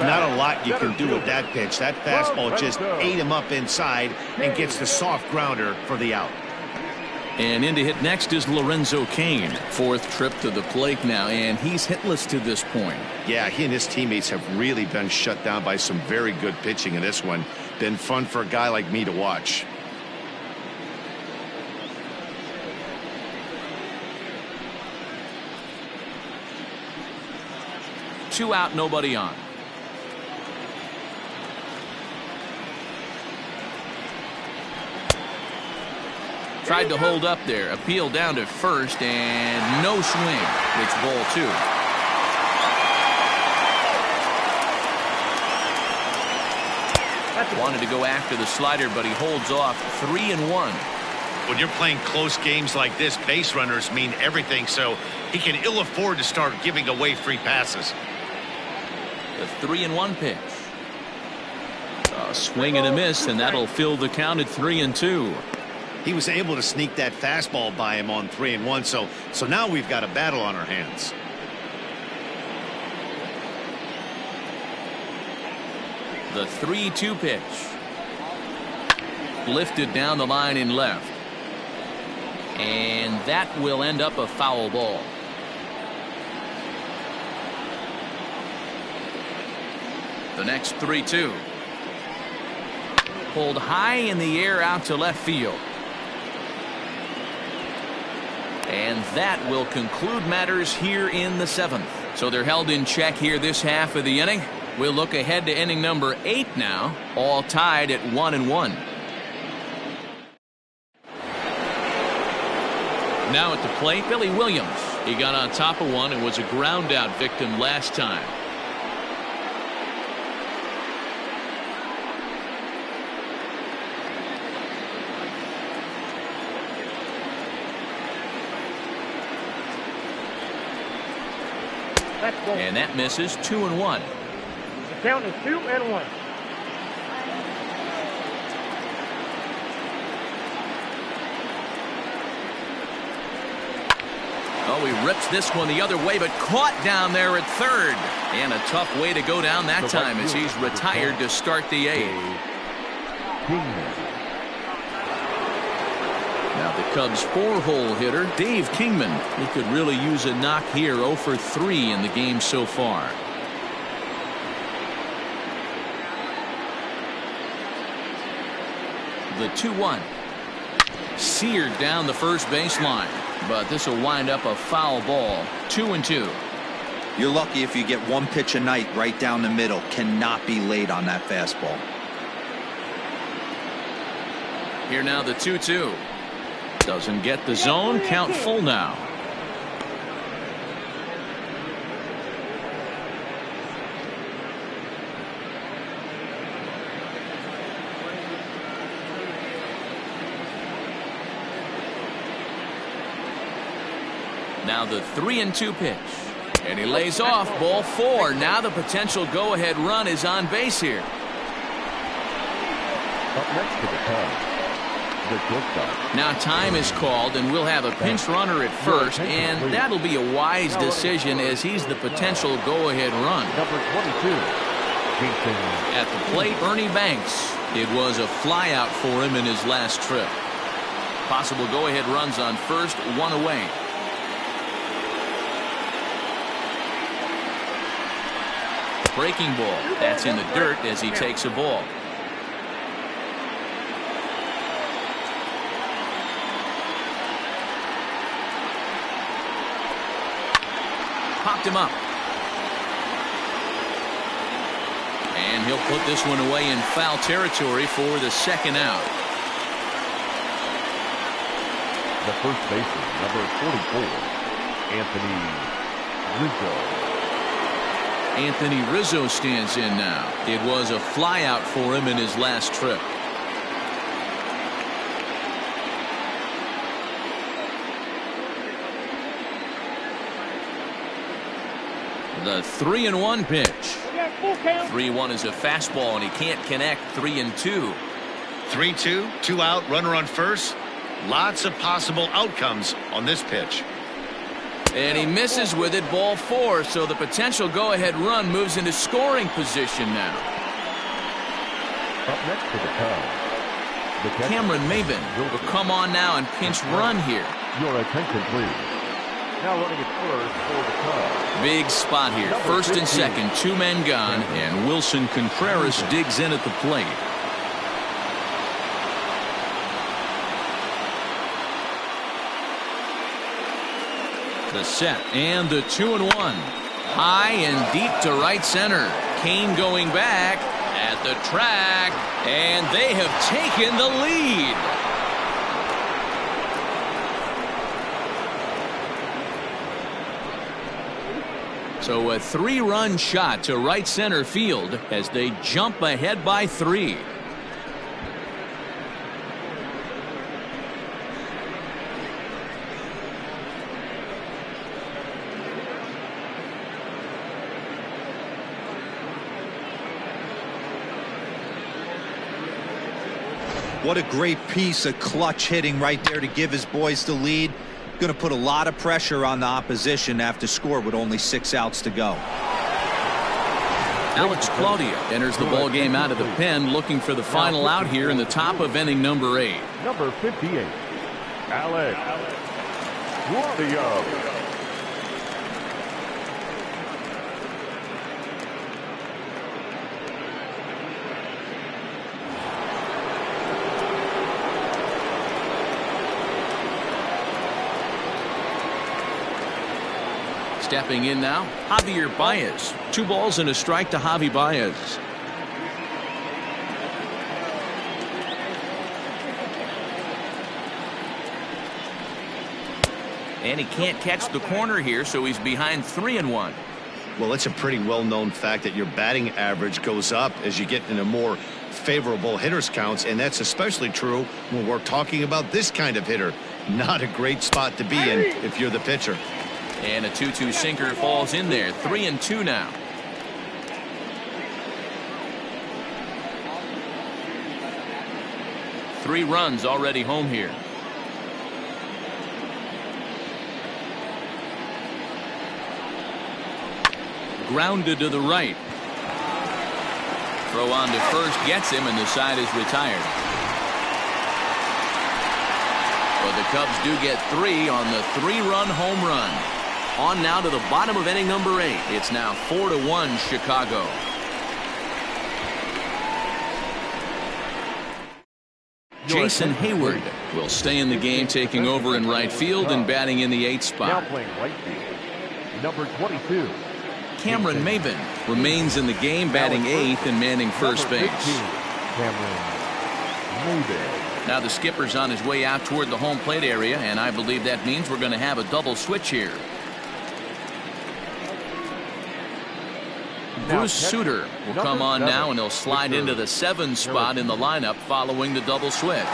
Not a lot you can do with that pitch. That fastball just ate him up inside and gets the soft grounder for the out. And in to hit next is Lorenzo Cain. Fourth trip to the plate now, and he's hitless to this point. Yeah, he and his teammates have really been shut down by some very good pitching in this one. Been fun for a guy like me to watch. Two out, nobody on. Tried to hold up there. Appeal down to first, and no swing. It's ball two. Wanted to go after the slider, but he holds off. 3-1. When you're playing close games like this, base runners mean everything, so he can ill afford to start giving away free passes. The 3-1 pitch. A swing and a miss, and that'll fill the count at 3-2. He was able to sneak that fastball by him on 3-1, so now we've got a battle on our hands. The 3-2 pitch. Lifted down the line in left. And that will end up a foul ball. The next 3-2. Pulled high in the air out to left field. And that will conclude matters here in the seventh. So they're held in check here this half of the inning. We'll look ahead to inning number 8 now, all tied at 1-1. Now at the plate, Billy Williams. He got on top of one and was a ground out victim last time. And that misses. 2-1. The count is 2-1. Oh, he rips this one the other way, but caught down there at third. And a tough way to go down that time as he's retired to start the 8th. Now the Cubs' 4-hole hitter, Dave Kingman. He could really use a knock here. 0 for 3 in the game so far. The 2-1. Seared down the first baseline. But this will wind up a foul ball. 2-2. You're lucky if you get one pitch a night right down the middle. Cannot be late on that fastball. Here now the 2-2. Doesn't get the zone. Count full now. Now the 3-2 pitch. And he lays off. Ball 4. Now the potential go-ahead run is on base here. Up next to the Cubs, the shortstop. Now time is called, and we'll have a pinch runner at first, and that'll be a wise decision as he's the potential go-ahead run. Number 22. At the plate, Ernie Banks. It was a flyout for him in his last trip. Possible go-ahead runs on first, 1 away. Breaking ball. That's in the dirt as he takes a ball. Popped him up. And he'll put this one away in foul territory for the second out. The first baseman, number 44, Anthony Rizzo. Anthony Rizzo stands in now. It was a flyout for him in his last trip. The 3-1 pitch. 3-1 is a fastball, and he can't connect. 3-2. 3-2, 2 out, runner on first. Lots of possible outcomes on this pitch. And he misses with it. Ball 4. So the potential go-ahead run moves into scoring position now. Up next to the Cubs, Cameron Maben will come on now and pinch run here. Your attention, please. Now running at first for the Cubs. Big spot here. First and second, 2 men gone, and Wilson Contreras digs in at the plate. The set and the 2-1. High and deep to right center. Kane going back at the track, and they have taken the lead. So a 3-run shot to right center field as they jump ahead by 3. What a great piece of clutch hitting right there to give his boys the lead. Going to put a lot of pressure on the opposition after score with only 6 outs to go. Alex Claudia enters the ball game out of the pen, looking for the final out here in the top of inning number 8. Number 58, Alex Claudia. Stepping in now, Javier Baez. 2 balls and a strike to Javi Baez. And he can't catch the corner here, so he's behind 3-1. Well, it's a pretty well-known fact that your batting average goes up as you get into more favorable hitters counts, and that's especially true when we're talking about this kind of hitter. Not a great spot to be in if you're the pitcher. And a 2-2 sinker falls in there. 3-2 now. Three runs already home here. Grounded to the right. Throw on to first gets him, and the side is retired. But the Cubs do get 3 on the 3-run home run. On now to the bottom of inning number 8. It's now 4-1 Chicago. Jason Hayward will stay in the game, taking over in right field and batting in the 8th spot. Now playing right field, number 22. Cameron Maben remains in the game, batting 8th and manning first base. Cameron Maben. Now the skipper's on his way out toward the home plate area, and I believe that means we're going to have a double switch here. Bruce Sutter will come on now, and he'll slide into the 7 spot in the lineup following the double switch.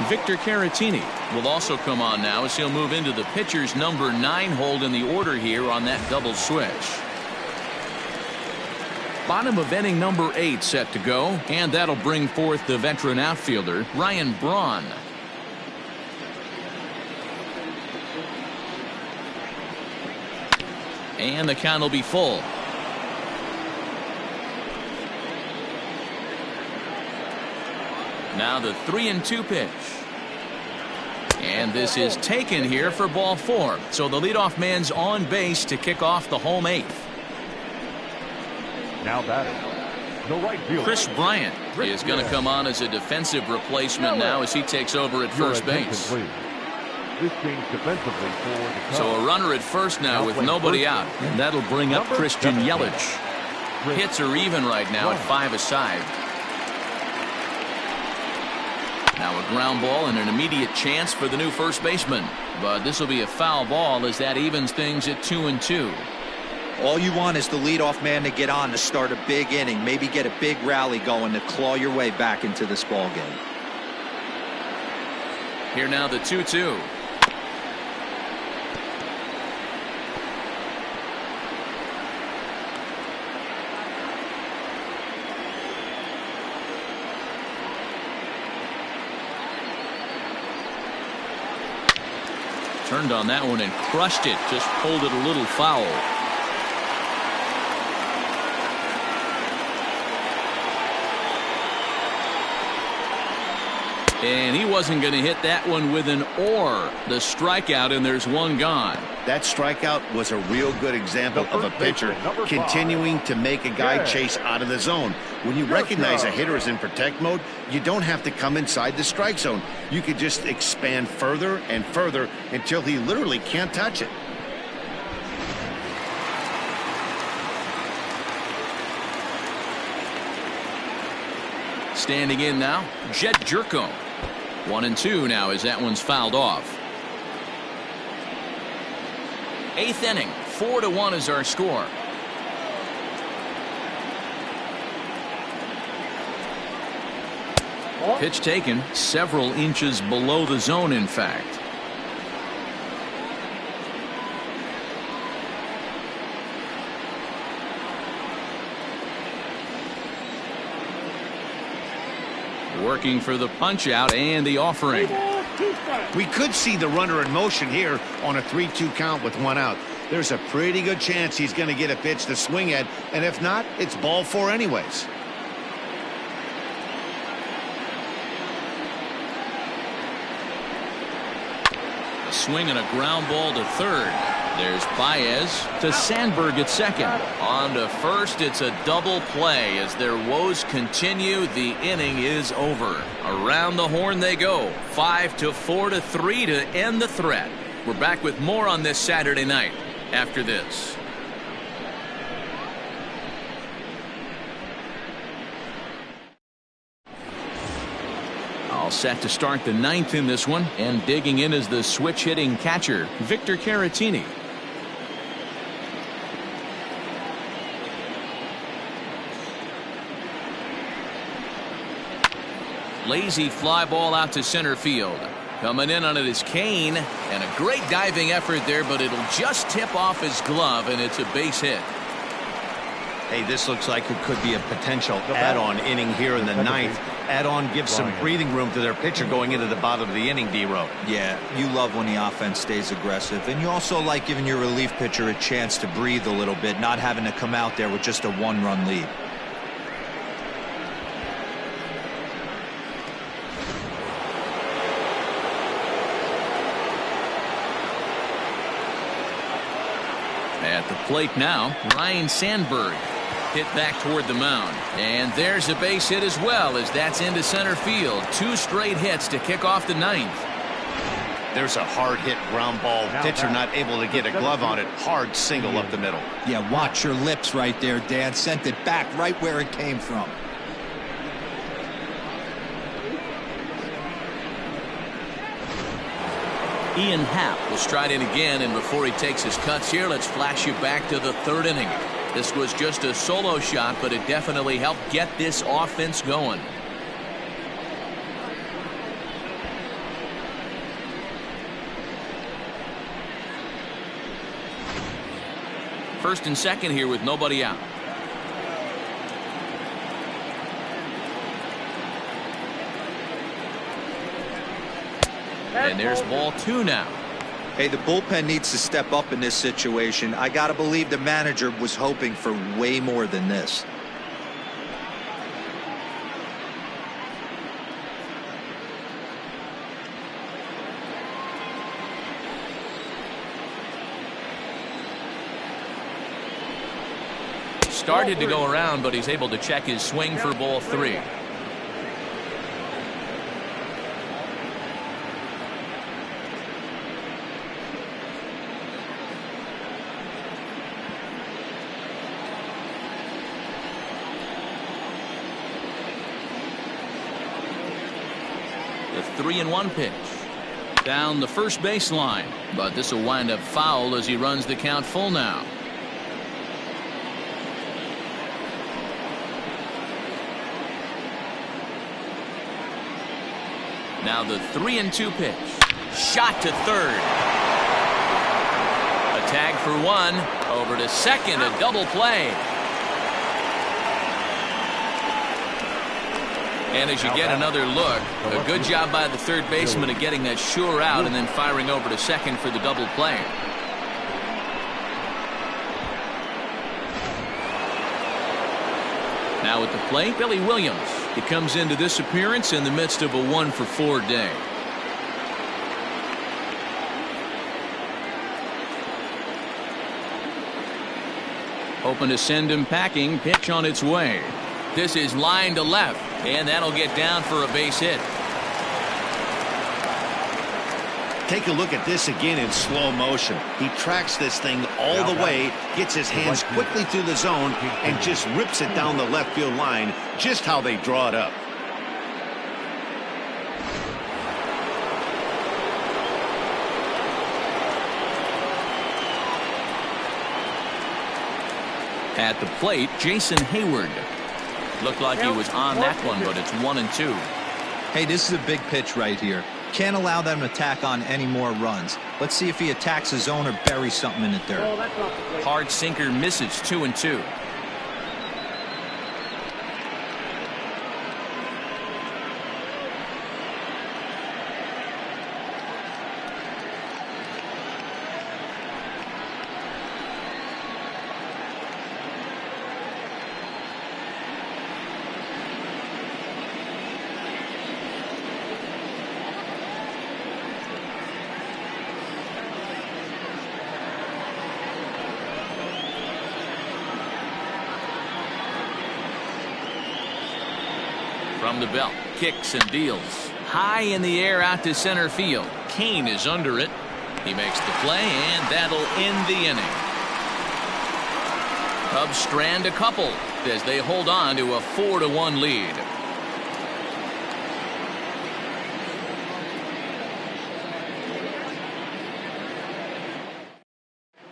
Victor Caratini will also come on now as he'll move into the pitcher's number 9 hold in the order here on that double switch. Bottom of inning number 8 set to go, and that'll bring forth the veteran outfielder Ryan Braun. And the count will be full. Now the 3-2 pitch. And this is taken here for ball 4. So the leadoff man's on base to kick off the home 8th. Now batting, the right fielder. Chris Bryant is going to come on as a defensive replacement now as he takes over at first base. This change defensively for the Cubs. So a runner at first now with nobody out. And that'll bring up Christian Yelich. Hits are even right now at 5 aside. Now a ground ball and an immediate chance for the new first baseman. But this will be a foul ball as that evens things at 2-2. All you want is the leadoff man to get on to start a big inning, maybe get a big rally going to claw your way back into this ball game. Here now the 2-2. Turned on that one and crushed it. Just pulled it a little foul. And he wasn't going to hit that one with an or. The strikeout, and there's one gone. That strikeout was a real good example of a pitcher continuing to make a guy chase out of the zone. When you recognize a hitter is in protect mode, you don't have to come inside the strike zone. You could just expand further and further until he literally can't touch it. Standing in now, Jet Jerko. 1-2 now as that one's fouled off. 8th inning, 4-1 is our score. Pitch taken several inches below the zone, in fact. Working for the punch out and the offering. We could see the runner in motion here on a 3-2 count with one out. There's a pretty good chance he's going to get a pitch to swing at, and if not, it's ball 4 anyways. A swing and a ground ball to third. There's Baez to Sandberg at second. On to first, it's a double play. As their woes continue, the inning is over. Around the horn they go. 5-4-3 to end the threat. We're back with more on this Saturday night after this. All set to start the 9th in this one, and digging in is the switch hitting catcher, Victor Caratini. Lazy fly ball out to center field. Coming in on it is Kane, and a great diving effort there, but it'll just tip off his glove, and it's a base hit. Hey, this looks like it could be a potential add-on inning here in the 9th. Add-on gives some breathing room to their pitcher going into the bottom of the inning, D-Row. Yeah, you love when the offense stays aggressive, and you also like giving your relief pitcher a chance to breathe a little bit, not having to come out there with just a 1-run lead. At the plate now, Ryan Sandberg. Hit back toward the mound. And there's a base hit as well, as that's into center field. 2 straight hits to kick off the 9th. There's a hard hit ground ball. Pitcher not able to get a glove on it. Hard single up the middle. Yeah, watch your lips right there, Dan. Sent it back right where it came from. Ian Happ will stride in again, and before he takes his cuts here, let's flash you back to the 3rd inning. This was just a solo shot, but it definitely helped get this offense going. First and second here with nobody out. And there's ball 2 now. Hey, the bullpen needs to step up in this situation. I got to believe the manager was hoping for way more than this. Started to go around, but he's able to check his swing for ball 3. The 3-1 pitch. Down the first baseline, but this will wind up foul as he runs the count full now. Now the 3-2 pitch. Shot to third. A tag for 1. Over to second. A double play. And as you get another look, a good job by the third baseman of getting that sure out and then firing over to second for the double play. Now at the plate, Billy Williams. He comes into this appearance in the midst of a 1-for-4 day. Hoping to send him packing. Pitch on its way. This is line to left, and that'll get down for a base hit. Take a look at this again in slow motion. He tracks this thing all the way, gets his hands quickly through the zone, and just rips it down the left field line, just how they draw it up. At the plate, Jason Hayward. Looked like he was on that one, but it's 1-2. Hey, this is a big pitch right here. Can't allow them to tack on any more runs. Let's see if he attacks his zone or buries something in the dirt. Hard sinker misses, 2-2. From the belt, kicks and deals. High in the air out to center field. Kane is under it. He makes the play, and that'll end the inning. Cubs strand a couple as they hold on to a 4-1 lead.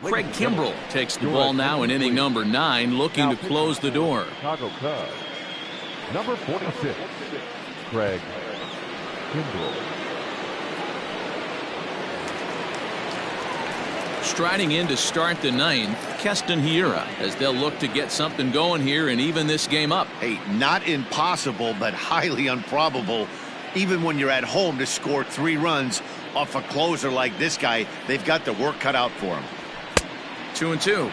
Craig Kimbrell takes the ball now in inning number 9, looking to close the door. Chicago Cubs. Number 46, Craig Kimbrell. Striding in to start the 9th, Keston Hiura, as they'll look to get something going here and even this game up. Hey, not impossible, but highly improbable. Even when you're at home to score 3 runs off a closer like this guy, they've got the work cut out for him. 2-2.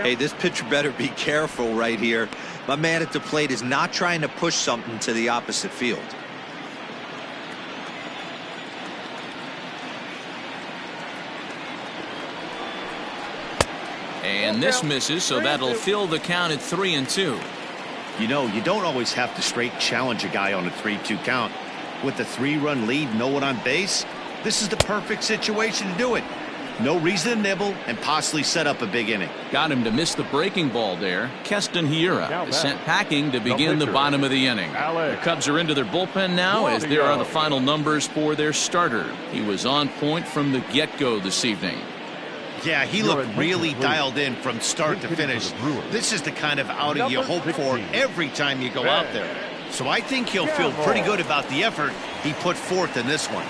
Hey, this pitcher better be careful right here. My man at the plate is not trying to push something to the opposite field. And this misses, so that'll fill the count at 3-2. You know, you don't always have to straight challenge a guy on a 3-2 count. With the 3-run lead, no one on base, this is the perfect situation to do it. No reason to nibble and possibly set up a big inning. Got him to miss the breaking ball there. Keston Hiura is sent packing to begin the bottom of the inning. The Cubs are into their bullpen now, as there are the final numbers for their starter. He was on point from the get-go this evening. Yeah, he looked really dialed in from start to finish. This is the kind of outing you hope for every time you go out there. So I think he'll feel pretty good about the effort he put forth in this one.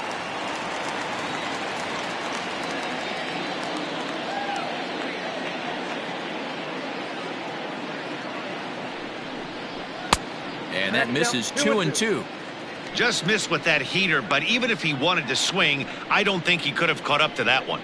And that misses 2-2. Just missed with that heater, but even if he wanted to swing, I don't think he could have caught up to that one.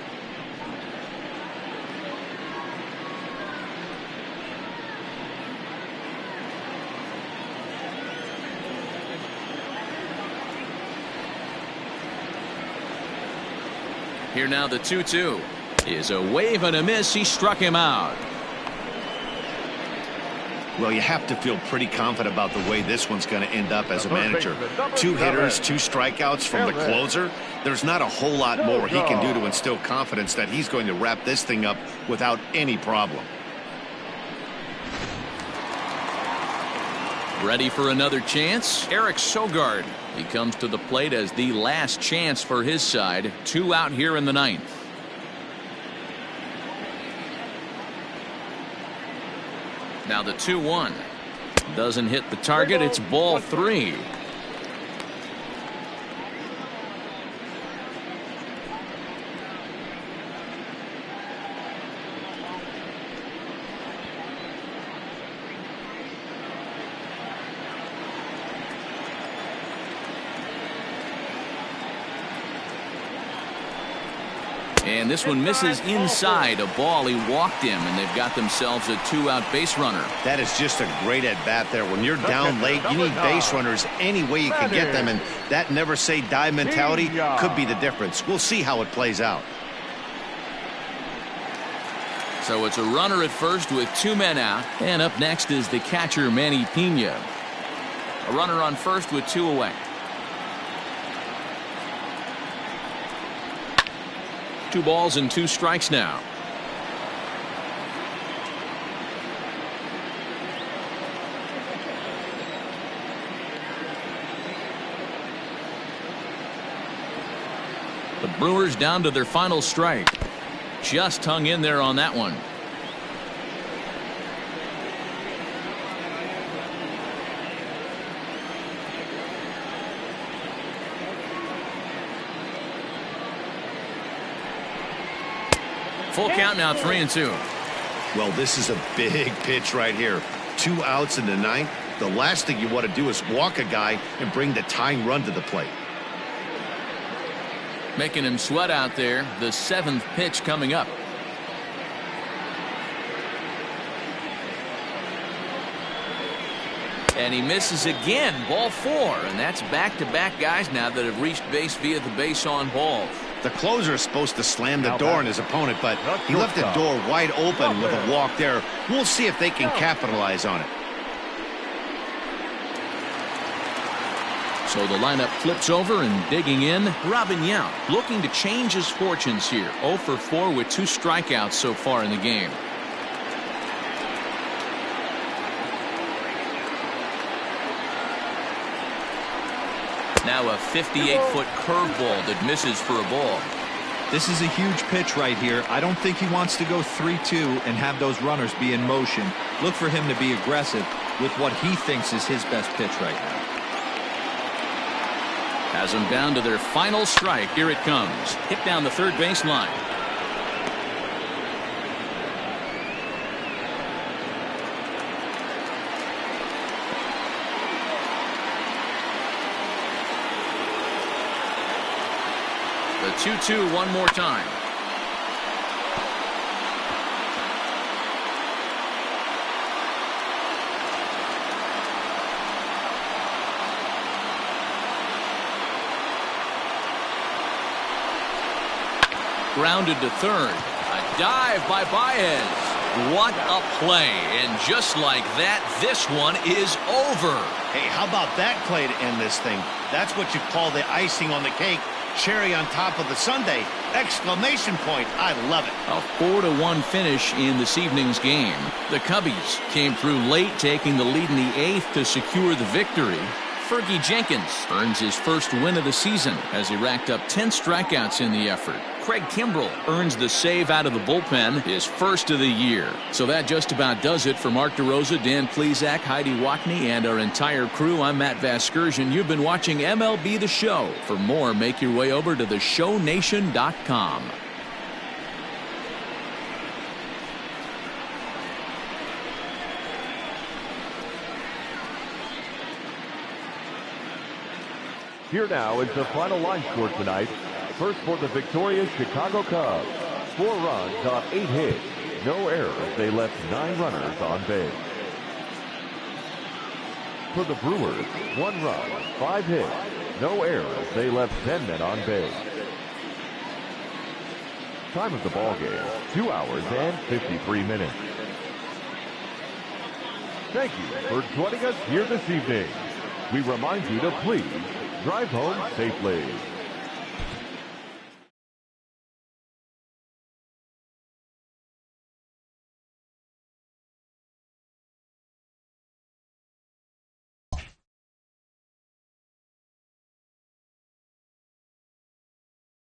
Here now the 2-2 is a wave and a miss. He struck him out. Well, you have to feel pretty confident about the way this one's going to end up as a manager. 2 hitters, 2 strikeouts from the closer. There's not a whole lot more he can do to instill confidence that he's going to wrap this thing up without any problem. Ready for another chance? Eric Sogard. He comes to the plate as the last chance for his side. 2 out here in the 9th. Now the 2-1 doesn't hit the target. It's ball 3. And this one misses inside a ball. He walked him, and they've got themselves a 2-out base runner. That is just a great at-bat there. When you're down late, you need base runners any way you can get them, and that never-say-die mentality could be the difference. We'll see how it plays out. So it's a runner at first with 2 men out, and up next is the catcher, Manny Pena. A runner on first with 2 away. 2 balls and 2 strikes now. The Brewers down to their final strike. Just hung in there on that one. Full count now, 3-2. Well, this is a big pitch right here. 2 outs in the 9th. The last thing you want to do is walk a guy and bring the tying run to the plate. Making him sweat out there. The 7th pitch coming up. And he misses again. Ball 4. And that's back-to-back guys now that have reached base via the base on balls. The closer is supposed to slam the door on his opponent, but he left the door wide open with a walk there. We'll see if they can capitalize on it. So the lineup flips over, and digging in, Robin Yount, looking to change his fortunes here. 0 for 4 with 2 strikeouts so far in the game. Now a 58-foot curveball that misses for a ball. This is a huge pitch right here. I don't think he wants to go 3-2 and have those runners be in motion. Look for him to be aggressive with what he thinks is his best pitch right now. Has them down to their final strike. Here it comes. Hit down the third base line. The 2-2 one more time. Grounded to third. A dive by Baez. What a play. And just like that, this one is over. Hey, how about that play to end this thing? That's what you call the icing on the cake. Cherry on top of the sundae. Exclamation point. I love it. A 4-1 finish in this evening's game. The Cubbies came through late, taking the lead in the 8th to secure the victory. Fergie Jenkins earns his first win of the season as he racked up 10 strikeouts in the effort. Craig Kimbrell earns the save out of the bullpen, his first of the year. So that just about does it for Mark DeRosa, Dan Plesac, Heidi Watney, and our entire crew. I'm Matt Vasgersian. You've been watching MLB The Show. For more, make your way over to theshownation.com. Here now is the final line score tonight. First for the victorious Chicago Cubs. 4 runs on 8 hits. No errors. They left 9 runners on base. For the Brewers, 1 run, 5 hits. No errors. They left 10 men on base. Time of the ball game, 2 hours and 53 minutes. Thank you for joining us here this evening. We remind you to please drive home safely.